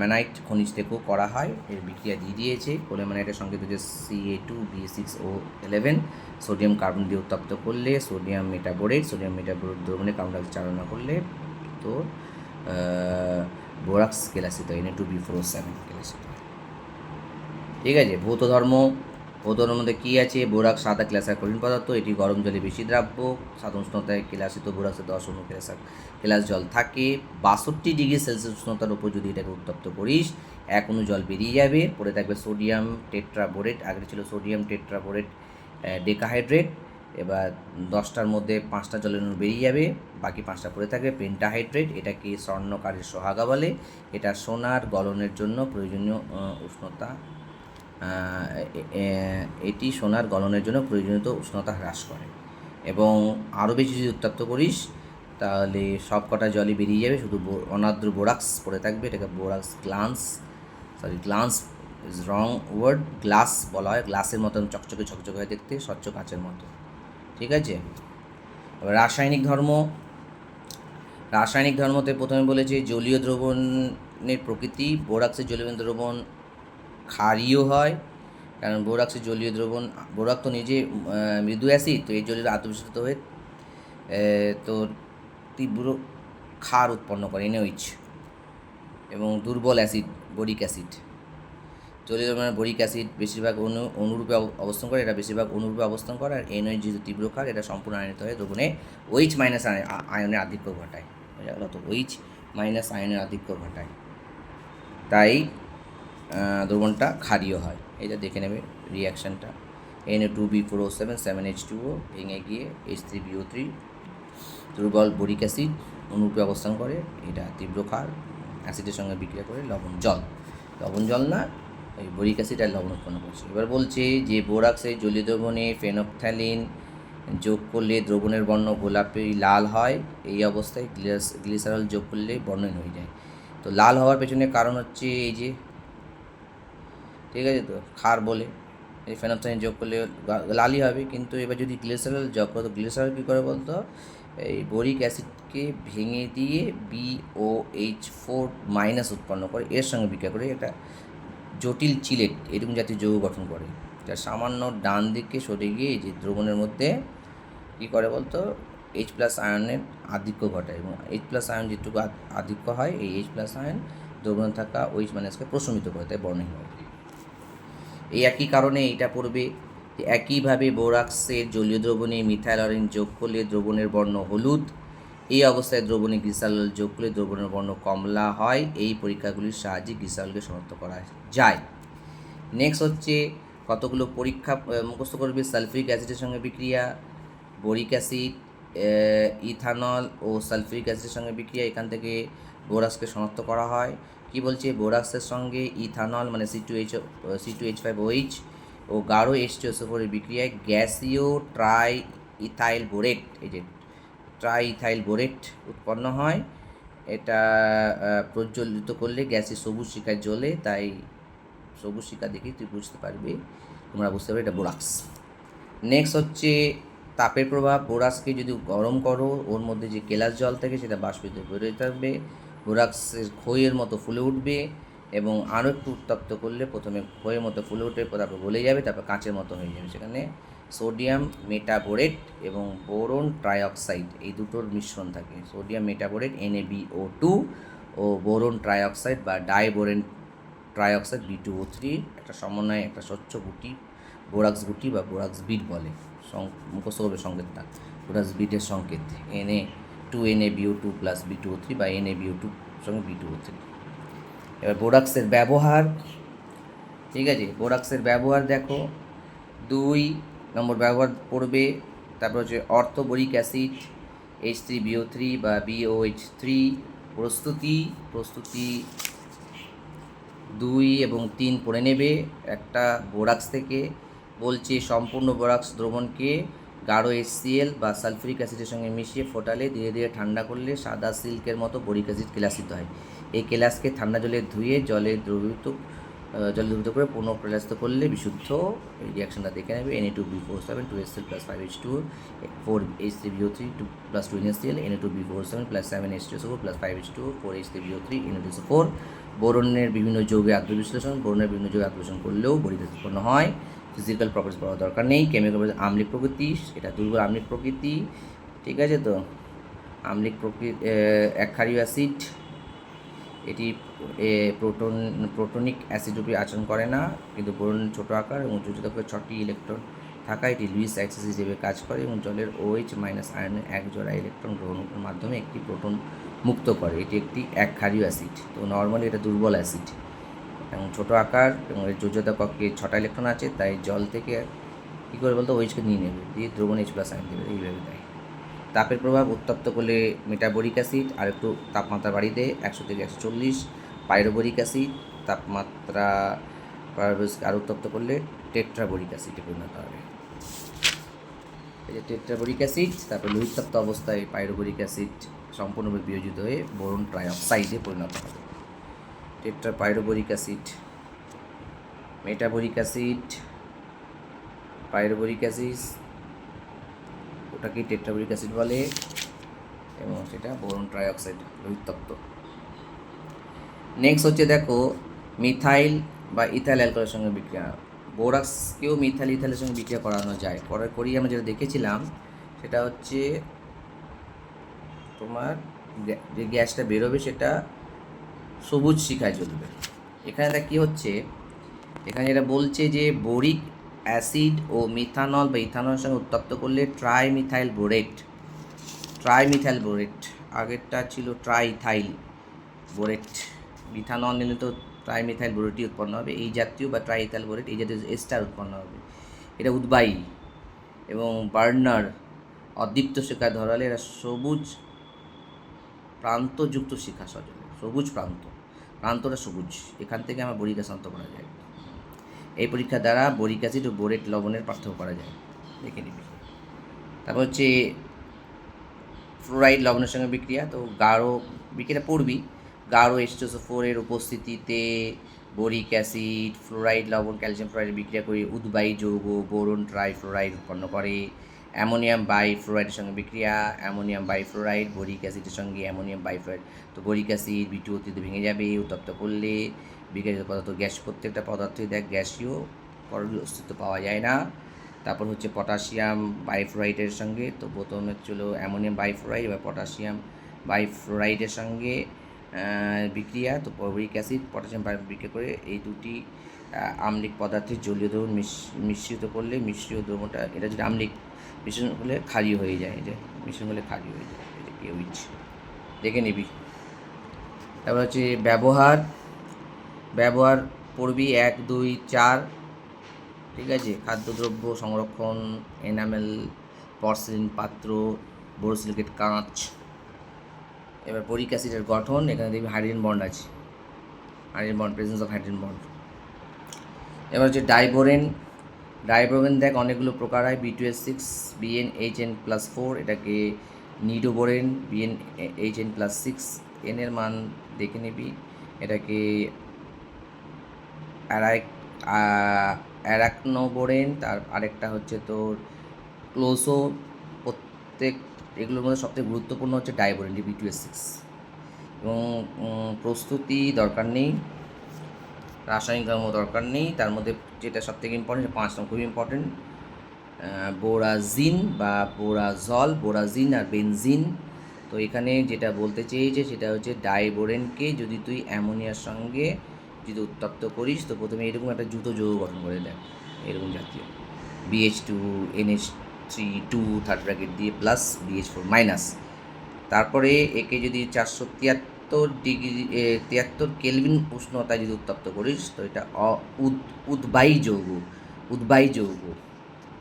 ম্যানাইট খনিজ থেকেও করা হয়, এর বিক্রিয়া দিয়ে দিয়েছে। কোলেম্যানাইটের সঙ্গে হচ্ছে Ca2B6O11, সোডিয়াম কার্বন দিয়ে উত্তপ্ত করলে সোডিয়াম মেটাবোরেট দ্রবণে কার্বন ডাইঅক্সাইড চালনা করলে তো বোরাক্স কেলাসিত হয়, Na2B4O7 কেলাসিত হয়। ঠিক আছে। ভৌত ধর্মের মধ্যে কী আছে? বোরাক্স সাদা ক্লাসের কঠিন পদার্থ, এটি গরম জলে বেশি দ্রাব্য, সাধারণ উষ্ণতায় কেলাসিত বোরাক্সের 10 অণু কেলাস জল থাকে। 62 ডিগ্রি সেলসিয়াস উষ্ণতার উপর যদি এটাকে উত্তপ্ত করিস 1 অণু জল বেরিয়ে যাবে, পড়ে থাকবে সোডিয়াম টেট্রাবোরেট, আগে ছিল সোডিয়াম টেট্রাবোরেট ডেকাহাইড্রেট। এবার 10টার মধ্যে 5টা জলের অণু বেরিয়ে যাবে, বাকি 5টা পড়ে থাকবে পেন্টাহাইড্রেট। এটাকে স্বর্ণকারের সোহাগা বলে। এটা সোনার গলনের জন্য প্রয়োজনীয় উষ্ণতা এটি সোনার গলনের জন্য প্রয়োজনীয় উষ্ণতা হ্রাস করে। এবং আরও বেশি যদি উত্তপ্ত করিস তাহলে সব কটা জলই বেরিয়ে যাবে, শুধু অনার্দ্র বোরাক্স পড়ে থাকবে। এটাকে borax glance is wrong word, glass বলা হয়। গ্লাসের মতন চকচকে হয়ে দেখতে, স্বচ্ছ কাচের মতো। ঠিক আছে। এবার রাসায়নিক ধর্মতে প্রথমে বলেছে জলীয় দ্রবণের প্রকৃতি। বোরাক্সের জলীয় দ্রবণ ক্ষারীয় হয়, কারণ বোরাক্সের জলীয় দ্রবণ, বোরাক তো নিজে মৃদু অ্যাসিড, তো এই জলীয় আত্মবিশ্লিত হয়ে তোর তীব্র ক্ষার উৎপন্ন করে, NaOH। এবং দুর্বল অ্যাসিড বোরিক অ্যাসিড। জলীয় দ্রবণের বোরিক অ্যাসিড বেশিরভাগ অনুরূপে অবস্থান করে, এটা বেশিরভাগ অনুরূপে অবস্থান করে। আর NaOH যেহেতু তীব্র ক্ষার, এটা সম্পূর্ণ আয়নিত হয়ে দ্রবণে OH- আয়নের আধিক্য ঘটায়। বোঝা গেল তো? OH- আয়নের আধিক্য ঘটায়, তাই দ্রবণটা ক্ষারীয় হয়। এটা দেখে নেবে রিয়াকশানটা। Na2B4O7 7H2O ভেঙে গিয়ে H3BO3 দুর্বল বোরিক অ্যাসিড অনুরূপে অবস্থান করে, এটা তীব্র ক্ষার, অ্যাসিডের সঙ্গে বিক্রিয়া করে লবণ জল না, ওই বোরিক অ্যাসিড আর লবণ উৎপন্ন করছে। এবার বলছে যে বোরাক্সের জলীয় দ্রবণে ফেনফথ্যালিন যোগ করলে দ্রবণের বর্ণ গোলাপি লাল হয়। এই অবস্থায় গ্লিসারল যোগ করলে বর্ণহীন হয়ে যায়। তো লাল হওয়ার পেছনে কারণ হচ্ছে এই যে, ঠিক আছে, তো ক্ষার বলে এই ফেনফথ্যালিন যোগ করলে লালই হবে। কিন্তু এবার যদি গ্লিসারল যোগ করো, তো গ্লিসারল কী করে বলতো? এই বোরিক অ্যাসিডকে ভেঙে দিয়ে BOH4- উৎপন্ন করে, এর সঙ্গে বিক্রিয়া করে একটা জটিল চিলেট এরকম জাতীয় যৌগ গঠন করে, যা সামান্য ডান দিকে সরে গিয়ে এই যে দ্রবণের মধ্যে কী করে বলতো? H+ আয়নের আধিক্য ঘটায়। এবং H+ আয়ন যেটুকু আধিক্য হয়, এই H+ আয়ন দ্রবণে থাকা OH- প্রশমিত করে, তাই বর্ণহীন হয়। এই একই কারণে এইটা পড়বে যে একইভাবে বোরাক্সের জলীয় দ্রবণে মিথাইল অরেঞ্জ যোগ করলে দ্রবণের বর্ণ হলুদ। এই অবস্থায় দ্রবণে গ্লিসারল যোগ করলে দ্রবণের বর্ণ কমলা হয়। এই পরীক্ষাগুলির সাহায্যে গ্লিসারলকে শনাক্ত করা যায়। নেক্সট হচ্ছে কতগুলো পরীক্ষা মুখস্থ করবে। সালফিউরিক অ্যাসিডের সঙ্গে বিক্রিয়া, বোরিক অ্যাসিড, ইথানল ও সালফিউরিক অ্যাসিডের সঙ্গে বিক্রিয়া, এখান থেকে বোরাক্সকে শনাক্ত করা হয়। কি বলছে? বোরাক্সের সঙ্গে ইথানল মানে C2H5OH ও গাঢ় H2SO4 এর বিক্রিয়ায় গ্যাসীয় ট্রাই ইথাইল বোরেট, এই যে ট্রাই ইথাইল বোরেট উৎপন্ন হয়। এটা প্রজ্বলিত করলে গ্যাসে সবুজ শিখা জ্বলে, তাই সবুজ শিখা দেখেই তুই বুঝতে পারবি, তোমরা বুঝতে পারবে এটা বোরাক্স। নেক্সট হচ্ছে তাপের প্রভাব। বোরাক্সকে যদি গরম করো, ওর মধ্যে যে কেলাস জল থাকে সেটা বাষ্পিত বেরোতে থাকবে, বোরাক্সের খইয়ের মতো ফুলে উঠবে। এবং আরও একটু উত্তপ্ত করলে প্রথমে খইয়ের মতো ফুলে উঠে, তারপর গলে যাবে, তারপর কাঁচের মতো হয়ে যাবে। সেখানে সোডিয়াম মেটাবোরেট এবং বোরন ট্রাইঅক্সাইড এই দুটোর মিশ্রণ থাকে। সোডিয়াম মেটাবোরেট NaBO2 ও বোরন ট্রাইঅক্সাইড বা ডাইবোরেন ট্রাইঅক্সাইড B2O3 একটা সমন্বয়ে একটা স্বচ্ছ গুটি বোরাক্স গুটি বা বোরাক্স বিট বলে। মুখস্থ করবে সংকেতটা, বোরাক্স বিটের সংকেত Na2NaBO2 প্লাস B2O3 বা NaBO2 সঙ্গে B2O3। এবার বোরাক্সের ব্যবহার, ঠিক আছে, বোরাক্সের ব্যবহার দেখো, 2 নম্বর ব্যবহার পড়বে। তারপর হচ্ছে অর্থোবোরিক অ্যাসিড H3BO3 বা BOH3 প্রস্তুতি 2 এবং 3 পড়ে নেবে একটা বোরাক্স থেকে। বলছে সম্পূর্ণ বোরাক্স দ্রবণকে গাঢ় HCl বা সালফিউরিক অ্যাসিডের সঙ্গে মিশিয়ে ফোটালে ধীরে ধীরে ঠান্ডা করলে সাদা সিল্কের মতো বোরিক অ্যাসিড কেলাসিত হয়। এই কেলাসকে ঠান্ডা জলে ধুয়ে জলে দ্রবীভূত জলে দ্রবীভূত করে পুনঃপ্রলাসিত করলে বিশুদ্ধ এই রিয়াকশনটা দেখে নেবে। Na2B47 2HCl + 5H2 4H3BO3 + 2NaCl Na2B47 + 7H2SO4 + 5H2 4H3BO3 Na2SO4। বোরনের বিভিন্ন যৌগে আত্মবিশ্লেষণ, বোরনের বিভিন্ন যৌগে আত্মবিশ্লেষণ করলেও বড়ি গ্যাস উৎপন্ন হয়। ফিজিক্যাল প্রপার্টিস পড়ার দরকার নেই। কেমিক্যাল প্রপার্টিস আম্লিক প্রকৃতি, এটা দুর্বল আম্লিক প্রকৃতি, ঠিক আছে তো। আম্লিক প্রকৃতি একক্ষারীয় অ্যাসিড, এটি প্রোটনিক অ্যাসিড রূপে আচরণ করে না, কিন্তু বোরন ছোট আকার এবং যোজিত করে 6টি ইলেকট্রন থাকা এটি লুইস অ্যাক্সিস হিসেবে কাজ করে এবং জলের OH- আয়নের এক জোড়া ইলেকট্রন গ্রহণের মাধ্যমে একটি প্রোটন মুক্ত করে। এটি একটি একক্ষারীয় অ্যাসিড। তো নর্মালি এটা দুর্বল অ্যাসিড এবং ছোট আকার এবং এর যোজ্যতা কক্ষে 6টা ইলেকট্রন আছে, তাই জল থেকে কী করে বলতো OH-কে নিয়ে নেবে, দিয়ে দ্রবণ H+ আয়ন দেবে, এইভাবে দেয়। তাপের প্রভাব উত্তপ্ত করলে মেটাবোরিক অ্যাসিড আর একটু তাপমাত্রা বাড়িয়ে দেয় 100 থেকে 140। পাইরোবোরিক অ্যাসিড তাপমাত্রা আর উত্তপ্ত করলে টেট্রাবোরিক অ্যাসিডে পরিণত হবে। এই যে টেট্রাবোরিক অ্যাসিড, তারপর লোহিতপ্ত অবস্থায় পাইরোবোরিক অ্যাসিড সম্পূর্ণভাবে বিয়োজিত হয়ে বোরন ট্রাইঅক্সাইডে পরিণত হবে। পাইরোবোরিক অ্যাসিড, মেটাবোরিক অ্যাসিড, পাইরোবোরিক অ্যাসিড, ওটাকে টেট্রাবোরিক অ্যাসিড বলে এবং সেটা বোরন ট্রাইঅক্সাইড লোহিতপ্ত। নেক্সট হচ্ছে দেখো মিথাইল বা ইথাইল অ্যালকোহলের সঙ্গে বিক্রিয়া। বোরাক্সকেও মিথাইল ইথাইলের সঙ্গে বিক্রিয়া করানো যায়। পরে করি আমরা যেটা দেখেছিলাম সেটা হচ্ছে তোমার যে গ্যাসটা বেরোবে সেটা সবুজ শিখায় জ্বলবে। এখানে দেখ কী হচ্ছে, এখানে যেটা বলছে যে বোরিক অ্যাসিড ও মিথানল বা ইথানলের সঙ্গে উত্তপ্ত করলে ট্রাইমিথাইল বোরেট, আগেরটা ছিল ট্রাইথাইল বোরেট, মিথানল নিলে তো ট্রাইমিথাইল বোরেটই উৎপন্ন হবে। এই জাতীয় বা ট্রাইথাইল বোরেট এই জাতীয় এস্টার উৎপন্ন হবে। এটা উদ্বায়ী এবং বার্নার অদীপ্ত শিখায় ধরালে এরা সবুজ প্রান্তযুক্ত শিখা সজলে, সবুজ প্রান্তটা সবুজ, এখান থেকে আমার বোরিক অ্যাসিড শনাক্ত করা যায়। এই পরীক্ষা দ্বারা বোরিক অ্যাসিড ও বোরেট লবণের পার্থক্য করা যায়, দেখে নিবি। তারপর হচ্ছে ফ্লোরাইড লবণের সঙ্গে বিক্রিয়া। তো গাঢ় বিক্রিয়া পড়বি, গাঢ় H2SO4 এর উপস্থিতিতে বোরিক অ্যাসিড ফ্লোরাইড লবণ ক্যালসিয়াম ফ্লোরাইড বিক্রিয়া করে উদ্বায়ী যৌগ বোরন ট্রাইফ্লোরাইড উৎপন্ন করে। অ্যামোনিয়াম বাইফ্লোরাইডের সঙ্গে বিক্রিয়া, অ্যামোনিয়াম বাইফ্লোরাইড বোরিক অ্যাসিডের সঙ্গে অ্যামোনিয়াম বাইফ্লোরাইড। তো বোরিক অ্যাসিড B2O3 ভেঙে যাবে উত্তপ্ত করলে। বিক্রিয়াজাত পদার্থ গ্যাস, প্রত্যেকটা পদার্থই দেখ গ্যাসীয়, পরমাণুর অস্তিত্ব পাওয়া যায় না। তারপর হচ্ছে পটাশিয়াম বাইফ্লোরাইডের সঙ্গে, তো প্রথমে ছিল অ্যামোনিয়াম বাইফ্লোরাইড এবার পটাশিয়াম বাইফ্লোরাইডের সঙ্গে বিক্রিয়া। তো বোরিক অ্যাসিড পটাশিয়াম বিক্রিয়া করে এই দুটি আম্লিক পদার্থের জলীয় দ্রবণ মিশ্রিত করলে মিশ্রীয় দ্রবণটা, এটা যদি আম্লিক মিশ্রণ হলে ক্ষারীয় হয়ে যায়, যে মিশ্রণ হলে ক্ষারীয় হয়ে যায়, এটা কেউইচ দেখে নিবি। তারপর হচ্ছে ব্যবহার পড়বি 1, 2, 4, ঠিক আছে। খাদ্যদ্রব্য সংরক্ষণ, এনামেল, পর্সেলিন পাত্র, বোরোসিলিকেট কাঁচ। এবার বোরিক অ্যাসিডের গঠন, এখানে দেখবি হাইড্রোজেন বন্ড আছে, hydrogen bond, presence of hydrogen bond. এবার হচ্ছে ডাইবোরেন দেখ অনেকগুলো প্রকার হয়। B2S6 BnHn+4, এটাকে নিডোবোরেন BnHn+6, N এর মান দেখে নিবি। এটাকে অ্যারাকনোবোরেন, তার আরেকটা হচ্ছে তোর ক্লোসো। প্রত্যেক এগুলোর মধ্যে সবথেকে গুরুত্বপূর্ণ হচ্ছে ডাইবোরেন B2S6। এবং প্রস্তুতি দরকার নেই, রাসায়নিক ধর্ম দরকার নেই, তার মধ্যে যেটা সবথেকে ইম্পর্টেন্ট 5 নম্বর খুবই ইম্পর্টেন্ট, বোরাজিন বা বোরাজল, বোরাজিন আর বেনজিন। তো এখানে যেটা বলতে চেয়েছে সেটা হচ্ছে ডাইবোরেনকে যদি তুই অ্যামোনিয়ার সঙ্গে যদি উত্তপ্ত করিস, তো প্রথমে এরকম একটা জুতো যৌগ গঠন করে দেয়, এরকম জাতীয় BH2 NH3 থার্ড ব্র্যাকেট দিয়ে প্লাস BH4-। তারপরে একে যদি 473 কেলভিন উষ্ণতায় যদি উত্তপ্ত করিস, তো এটা উদ্বায়ী যৌগ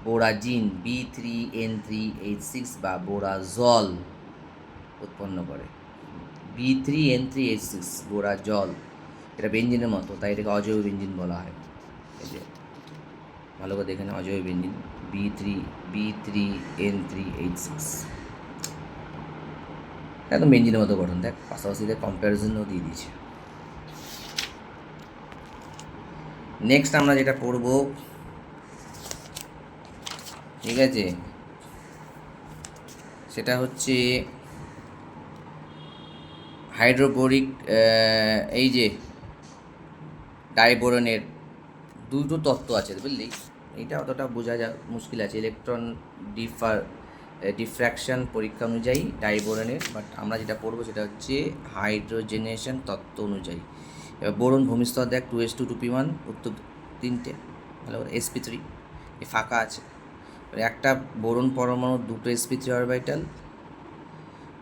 বোরাজিন B3N3H6 বা বোরাজল উৎপন্ন করে। B3N3H6 বোরাজল, এটা বেঞ্জিনের মতো, তাই এটাকে অজৈব বেঞ্জিন বলা হয়। এই যে ভালো করে দেখে না, অজৈব বেঞ্জিন B3N3H6 একদম বেঞ্জিনের মতো গঠন। দেখ পাশাপাশি দেখ কম্প্যারিজনও দিয়ে দিয়েছে। নেক্সট আমরা যেটা পড়ব, ঠিক আছে, সেটা হচ্ছে হাইড্রোবোরিক, এই যে ডাইবোরনের দুটো তত্ত্ব আছে বুঝলি, এইটা অতটা বোঝা যা মুশকিল আছে ইলেকট্রন ডিফ্র্যাকশন পরীক্ষা অনুযায়ী ডাইবোরনের, বাট আমরা যেটা পড়বো সেটা হচ্ছে হাইড্রোজেনেশন তত্ত্ব অনুযায়ী। এবার বোরন ভূমিস্তর দেখ 2s2 2p1, উত্তর 3টে, ভালো করে sp3 এ ফাঁকা আছে। একটা বোরন পরমাণু, দুটো sp3 অরবিটাল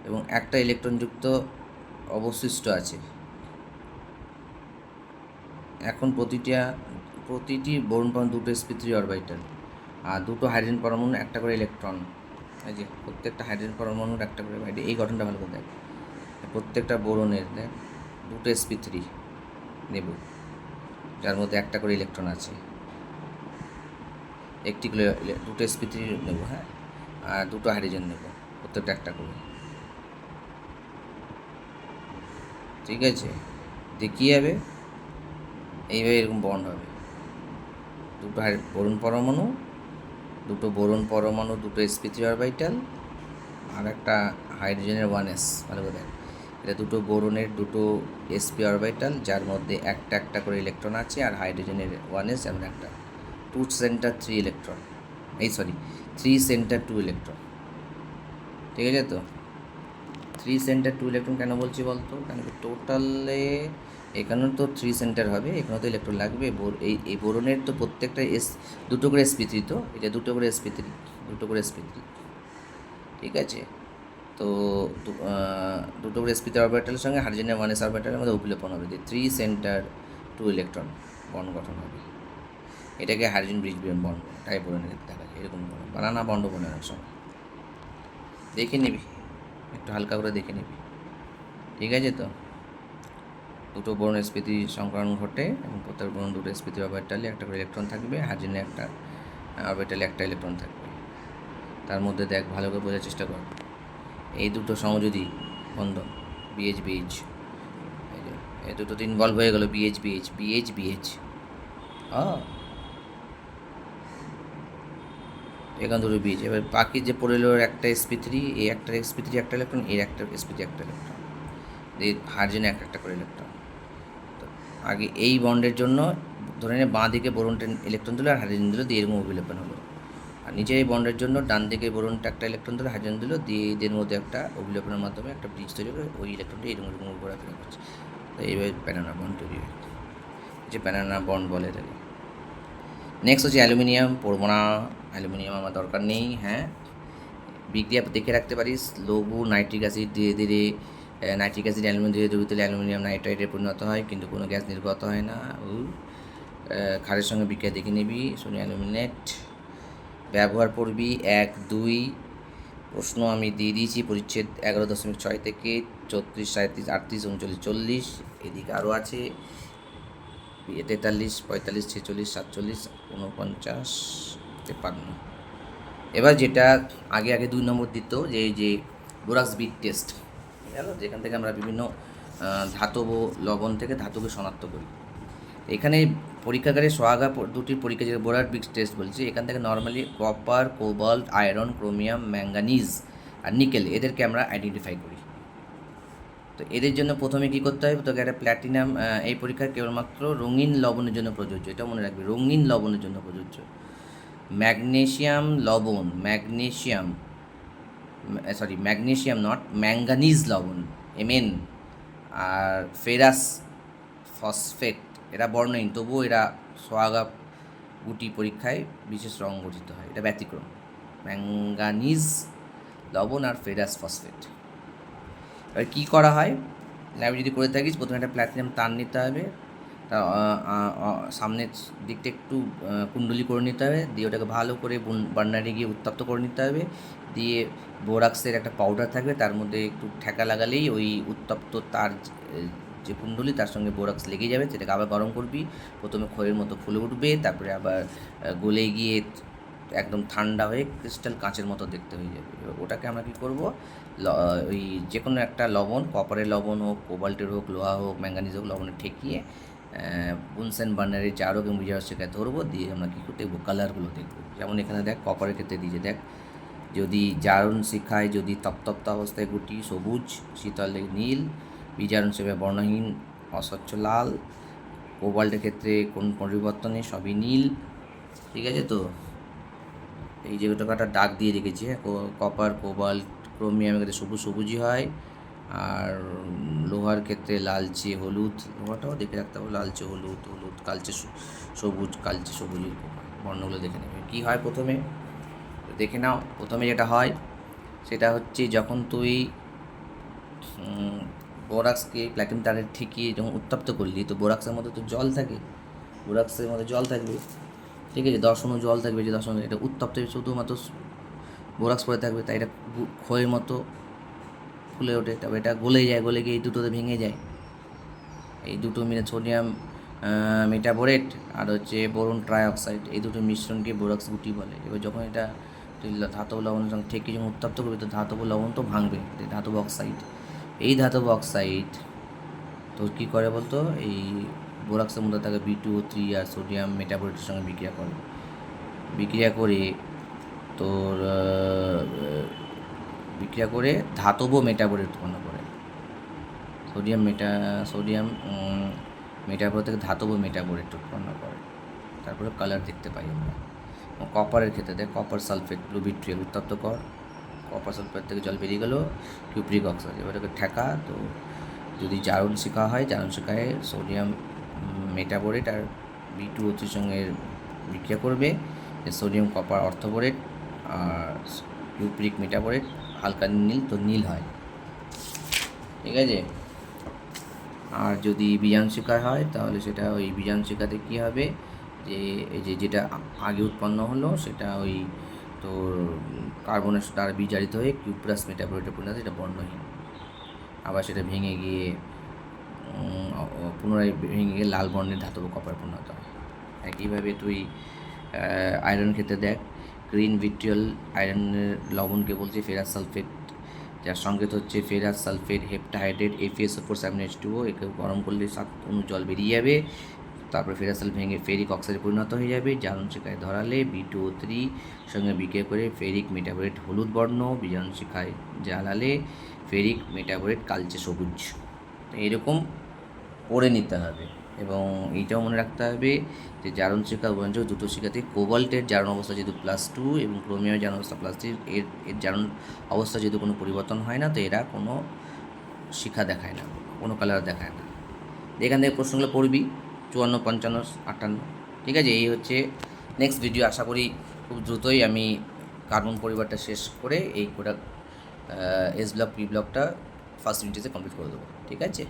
এবং একটা ইলেকট্রনযুক্ত অবশিষ্ট আছে। এখন প্রতিটি বোরন পরমাণু দুটো sp3 অরবিটাল আর দুটো হাইড্রোজেন পরমাণু, একটা করে ইলেকট্রন। এই যে প্রত্যেকটা হাইড্রোজেন পরমাণুর একটা করে, এই গঠনটা ভালো করে দেখ, প্রত্যেকটা বোরনের দেখ দুটো sp3 নেব, যার মধ্যে একটা করে ইলেকট্রন আছে, একটি করে দুটো sp3 নেব, হ্যাঁ, আর দুটো হাইড্রোজেন নেব, প্রত্যেকটা একটা করে, ঠিক আছে। দিয়ে কী হবে, এইভাবে এরকম বন্ড হবে, দুটো বোরন পরমাণু, দুটো sp3 অরবিটাল আর একটা হাইড্রোজেনের 1s, ভালো করে দেখ, এটা দুটো বোরনের দুটো sp অরবিটাল যার মধ্যে একটা একটা করে ইলেকট্রন আছে, আর হাইড্রোজেনের 1s যেমন একটা 2 সেন্টার 3 ইলেকট্রন, 3 সেন্টার 2 ইলেকট্রন, ঠিক আছে। তো 3 সেন্টার 2 ইলেকট্রন কেন বলছি বলতো, কারণ টোটালে এখানেও তো 3 সেন্টার হবে, এখানেও তো ইলেকট্রন লাগবে। এই বোরনের তো প্রত্যেকটা দুটো করে sp3, তো এটা দুটো করে sp3, ঠিক আছে। তো দুটো করে sp3 অরবিটালের সঙ্গে হাইড্রোজেনের 1s অরবিটালের মধ্যে অভিলেপন হবে, যে 3 সেন্টার 2 ইলেকট্রন বন্ড গঠন হবে। এটাকে হাইড্রোজেন ব্রিজ বন্ড ডাইবোরনের দেখা যায়, এরকম বানানা বন্ড বনে অনেক সময়, দেখে নিবি, একটু হালকা করে দেখে নিবি, ঠিক আছে। তো দুটো বোরন sp3 সংকরণ ঘটে এবং প্রত্যেক বোরন দুটো sp3 অরবিটালে একটা করে ইলেকট্রন থাকবে, হাইড্রোজেনে একটা অরবিটালে একটা ইলেকট্রন থাকবে। তার মধ্যে দেখ, ভালো করে বোঝার চেষ্টা কর, এই দুটো সমযোজী বন্ধন BH BH, এই দুটো তো ইনভলভ হয়ে গেল, BH BH BH BH, এখানে দুটো BH। এবার বাকি যে পড়ে এলো একটা sp3, এই একটা sp3 একটা ইলেকট্রন, এর একটা sp3 একটা ইলেকট্রন, এই হাইড্রোজেনে একটা করে ইলেকট্রন। তো আগে এই বন্ডের জন্য ধরে নিয়ে বাঁ দিকে বোরনটা ইলেকট্রন দিল আর হাইড্রোজেন দিল, দিয়ে এরকম অভিলেপন হলো। আর নিচে এই বন্ডের জন্য ডান দিকে বোরনটা একটা ইলেকট্রন দিল, হাইড্রোজেন দিল, দিয়ে এদের মধ্যে একটা অভিলেপনের মাধ্যমে একটা ব্রিজ তৈরি করে ওই ইলেকট্রনটা এরকম এরকম ঘোরাফেরা করছে। তো এইভাবে প্যানানা বন্ড তৈরি হয়, যে প্যানানা বন্ড বলে এটাকে। নেক্সট হচ্ছে অ্যালুমিনিয়াম, পড়বো না, অ্যালুমিনিয়াম আমার দরকার নেই, হ্যাঁ। বিক্রিয়া দেখে রাখতে পারিস, লঘু নাইট্রিক অ্যাসিড ধীরে ধীরে, নাইট্রিক অ্যাসিড অ্যালুমিনিয়াম ধীরে দ্রবীতে অ্যালুমিনিয়াম নাইট্রাইটে পরিণত হয়, কিন্তু কোনো গ্যাস নির্গত হয় না। ক্ষারের সঙ্গে বিক্রিয়া দেখে নিবি, সোডিয়াম অ্যালুমিনেট ব্যবহার করবি 1, 2। প্রশ্ন আমি দিয়ে দিয়েছি, পরিচ্ছেদ 11.6 থেকে 34, 37, 38, 39, 40, এদিকে আরও আছে 43, 45, 46, 47, 49, 53। এবার যেটা আগে 2 নম্বর দিত, যে বোরাক্স বিট টেস্ট গেল, যেখান থেকে আমরা বিভিন্ন ধাতব লবণ থেকে ধাতুকে শনাক্ত করি। এখানে পরীক্ষাগারে সোহাগা দুটির পরীক্ষা, যেটা বোরার বিট টেস্ট বলছি, এখান থেকে normally copper, cobalt, iron, chromium, manganese আর নিকেল, এদেরকে আমরা আইডেন্টিফাই করি। তো এদের জন্য প্রথমে কী করতে হবে, তোকে একটা প্ল্যাটিনাম, এই পরীক্ষা কেবলমাত্র রঙিন লবণের জন্য প্রযোজ্য, এটা মনে রাখবি, রঙিন লবণের জন্য প্রযোজ্য। ম্যাগনেশিয়াম লবণ, ম্যাগনেশিয়াম নট, ম্যাঙ্গানিজ লবণ Mn, আর ফেরাস ফসফেট, এরা বর্ণহীন, তবুও এরা সোহাগা গুটি পরীক্ষায় বিশেষ রং গঠিত হয়, এটা ব্যতিক্রম। ম্যাঙ্গানিজ লবণ আর ফেরাস ফসফেট। এবার কী করা হয়, ল্যাবে যদি করে থাকিস, প্রথমে একটা প্ল্যাটিনাম তার নিতে হবে, তা সামনের দিকটা একটু কুণ্ডলি করে নিতে হবে, দিয়ে ওটাকে ভালো করে বার্নারে গিয়ে উত্তপ্ত করে নিতে হবে, দিয়ে বোরাক্সের একটা পাউডার থাকবে, তার মধ্যে একটু ঠেকা লাগালেই ওই উত্তপ্ত তার যে কুণ্ডলি তার সঙ্গে বোরাক্স লেগে যাবে, সেটাকে আবার গরম করবি, প্রথমে খয়ের মতো ফুলে উঠবে, তারপরে আবার গলে গিয়ে একদম ঠান্ডা হয়ে ক্রিস্টাল কাঁচের মতো দেখতে হয়ে যাবে। ওটাকে আমরা কী করবো, ওই যে কোনো একটা লবণ, কপারের লবণ হোক, কোবাল্টের হোক, লোহা হোক, ম্যাঙ্গানিজ হোক, লবণে ঠেকিয়ে বুনসেন বার্নারের জারক এবং বিজারক শিখায় ধরবো, দিয়ে আমরা কী করে দেখবো কালারগুলো দেখবো। যেমন এখানে দেখ কপারের ক্ষেত্রে দিয়েছে, দেখ যদি জারণ শিখায় যদি তপ্ত অবস্থায় গুটি সবুজ, শীতলে নীল, বিজারণ শিখায় বর্ণহীন অস্বচ্ছ লাল, কোবাল্টের ক্ষেত্রে কোন পরিবর্তনে সবই নীল। ঠিক আছে, তো এই যে কাটা দাগ দিয়ে রেখেছি, কপার কোবাল্ট ক্রোমিয়ামের ক্ষেত্রে সবুজই হয়, আর লোহার ক্ষেত্রে লালচে হলুদ, লোহাটাও দেখে রাখতে হবে, লালচে হলুদ, কালচে সবুজ, কালচে সবুজের বর্ণগুলো দেখে নেবে। কী হয় প্রথমে দেখে নাও। প্রথমে যেটা হয় সেটা হচ্ছে যখন তুই বোরাক্সকে প্ল্যাটিনাম তারে ঠেকিয়ে যখন উত্তপ্ত করলি, তো বোরাক্সের মধ্যে তো জল থাকে, বোরাক্সের মধ্যে জল থাকবে, ঠিক আছে, 10 অণু জল থাকবে, যে 10 অণু এটা উত্তপ্ত শুধুমাত্র বোরাক্স পরে থাকবে, তাই এটা ক্ষয়ের মতো ফুলে ওঠে, তবে এটা গলে যায়, গলে গিয়ে এই দুটোতে ভেঙে যায়। এই দুটো মিলে সোডিয়াম মেটাবোরেট আর হচ্ছে বোরন ট্রাইঅক্সাইড, এই দুটো মিশ্রণকে বোরাক্স গুটি বলে। এবার যখন এটা তুই ধাতব লবণের সঙ্গে ঠেকে যখন উত্তপ্ত করবে, তো ধাতব লবণ তো ভাঙবে, ধাতব অক্সাইড। এই ধাতব অক্সাইড তো কী করে বলতো, এই বোরাক্সের মধ্যে থাকে B2O3 আর সোডিয়াম মেটাবোরেটের সঙ্গে বিক্রিয়া করে তোর বিক্রিয়া করে ধাতব মেটাবোরেট উৎপন্ন করে। সোডিয়াম মেটাবোরেট থেকে ধাতব মেটাবোরেট উৎপন্ন করে, তারপরে কালার দেখতে পাই আমরা। কপারের ক্ষেত্রে দেখ, কপার সালফেট ব্লু ভিট্রিয়াল উত্তপ্ত কর, কপার সালফেট থেকে জল বেরিয়ে গেল, কিউপ্রিক অক্সাইড, এবার ওকে ঠেকা। তো যদি জারণ শিখা হয়, জারণ শিখায় সোডিয়াম মেটাবোরেট আর B2O3 সঙ্গে বিক্রিয়া করবে, সোডিয়াম কপার অর্থবোরেট আর কিউপ্রিক মেটাবোরেট হালকা নীল, তো নীল হয়, ঠিক আছে। আর যদি বীজাণু শিখা হয়, তাহলে সেটা ওই বীজাণু শিখাতে কী হবে, যে এই যেটা আগে উৎপন্ন হলো সেটা ওই তোর কার্বনের দ্বারা বিজারিত হয়ে কিউপ্রাস মেটাবোরেটে পরিণত, এটা বর্ণহীন। আবার সেটা ভেঙে গিয়ে পুনরায় ভেঙে গিয়ে লাল বর্ণের ধাতব কপার পরিণত হয়। একইভাবে তুই আয়রন ক্ষেত্রে দেখ, গ্রিন ভিট্রিয়াল আয়রনের লবণকে বলছে ফেরাস সালফেট, যার সংকেত হচ্ছে ferrous sulphate heptahydrate FeSO4 7H2O। একে গরম করলে 7 অণু জল বেরিয়ে যাবে, তারপরে ফেরাস সালফেট ভেঙে ফেরিক অক্সাইডে পরিণত হয়ে যাবে। জারণ শিখায় ধরালে B2O3 সঙ্গে বিক্রিয়া করে ফেরিক মেটাবোরেট হলুদ বর্ণ, বীজাণু শিখায় জ্বালালে ফেরিক মেটাবোরেট কালচে সবুজ। এরকম পড়ে নিতে হবে। এবং এইটাও মনে রাখতে হবে যে জারণ শিখা উভয়ঞ্চক দুটো শিখাতে কোবাল্টের জারণ অবস্থা যেহেতু +2 এবং ক্রোমিয়ামের জারণ অবস্থা +3, এর জারণ অবস্থা যেহেতু কোনো পরিবর্তন হয় না, তো এরা কোনো শিখা দেখায় না, কোনো কালার দেখায় না। এখান থেকে প্রশ্নগুলো পড়বি 54, 55, 58, ঠিক আছে। এই হচ্ছে নেক্সট ভিডিও। আশা করি খুব দ্রুতই আমি কার্বন পরিবারটা শেষ করে এই প্রোডাক্ট S ব্লক P ব্লকটা ফার্স্ট ইউনিটে কমপ্লিট করে দেবো, ঠিক আছে।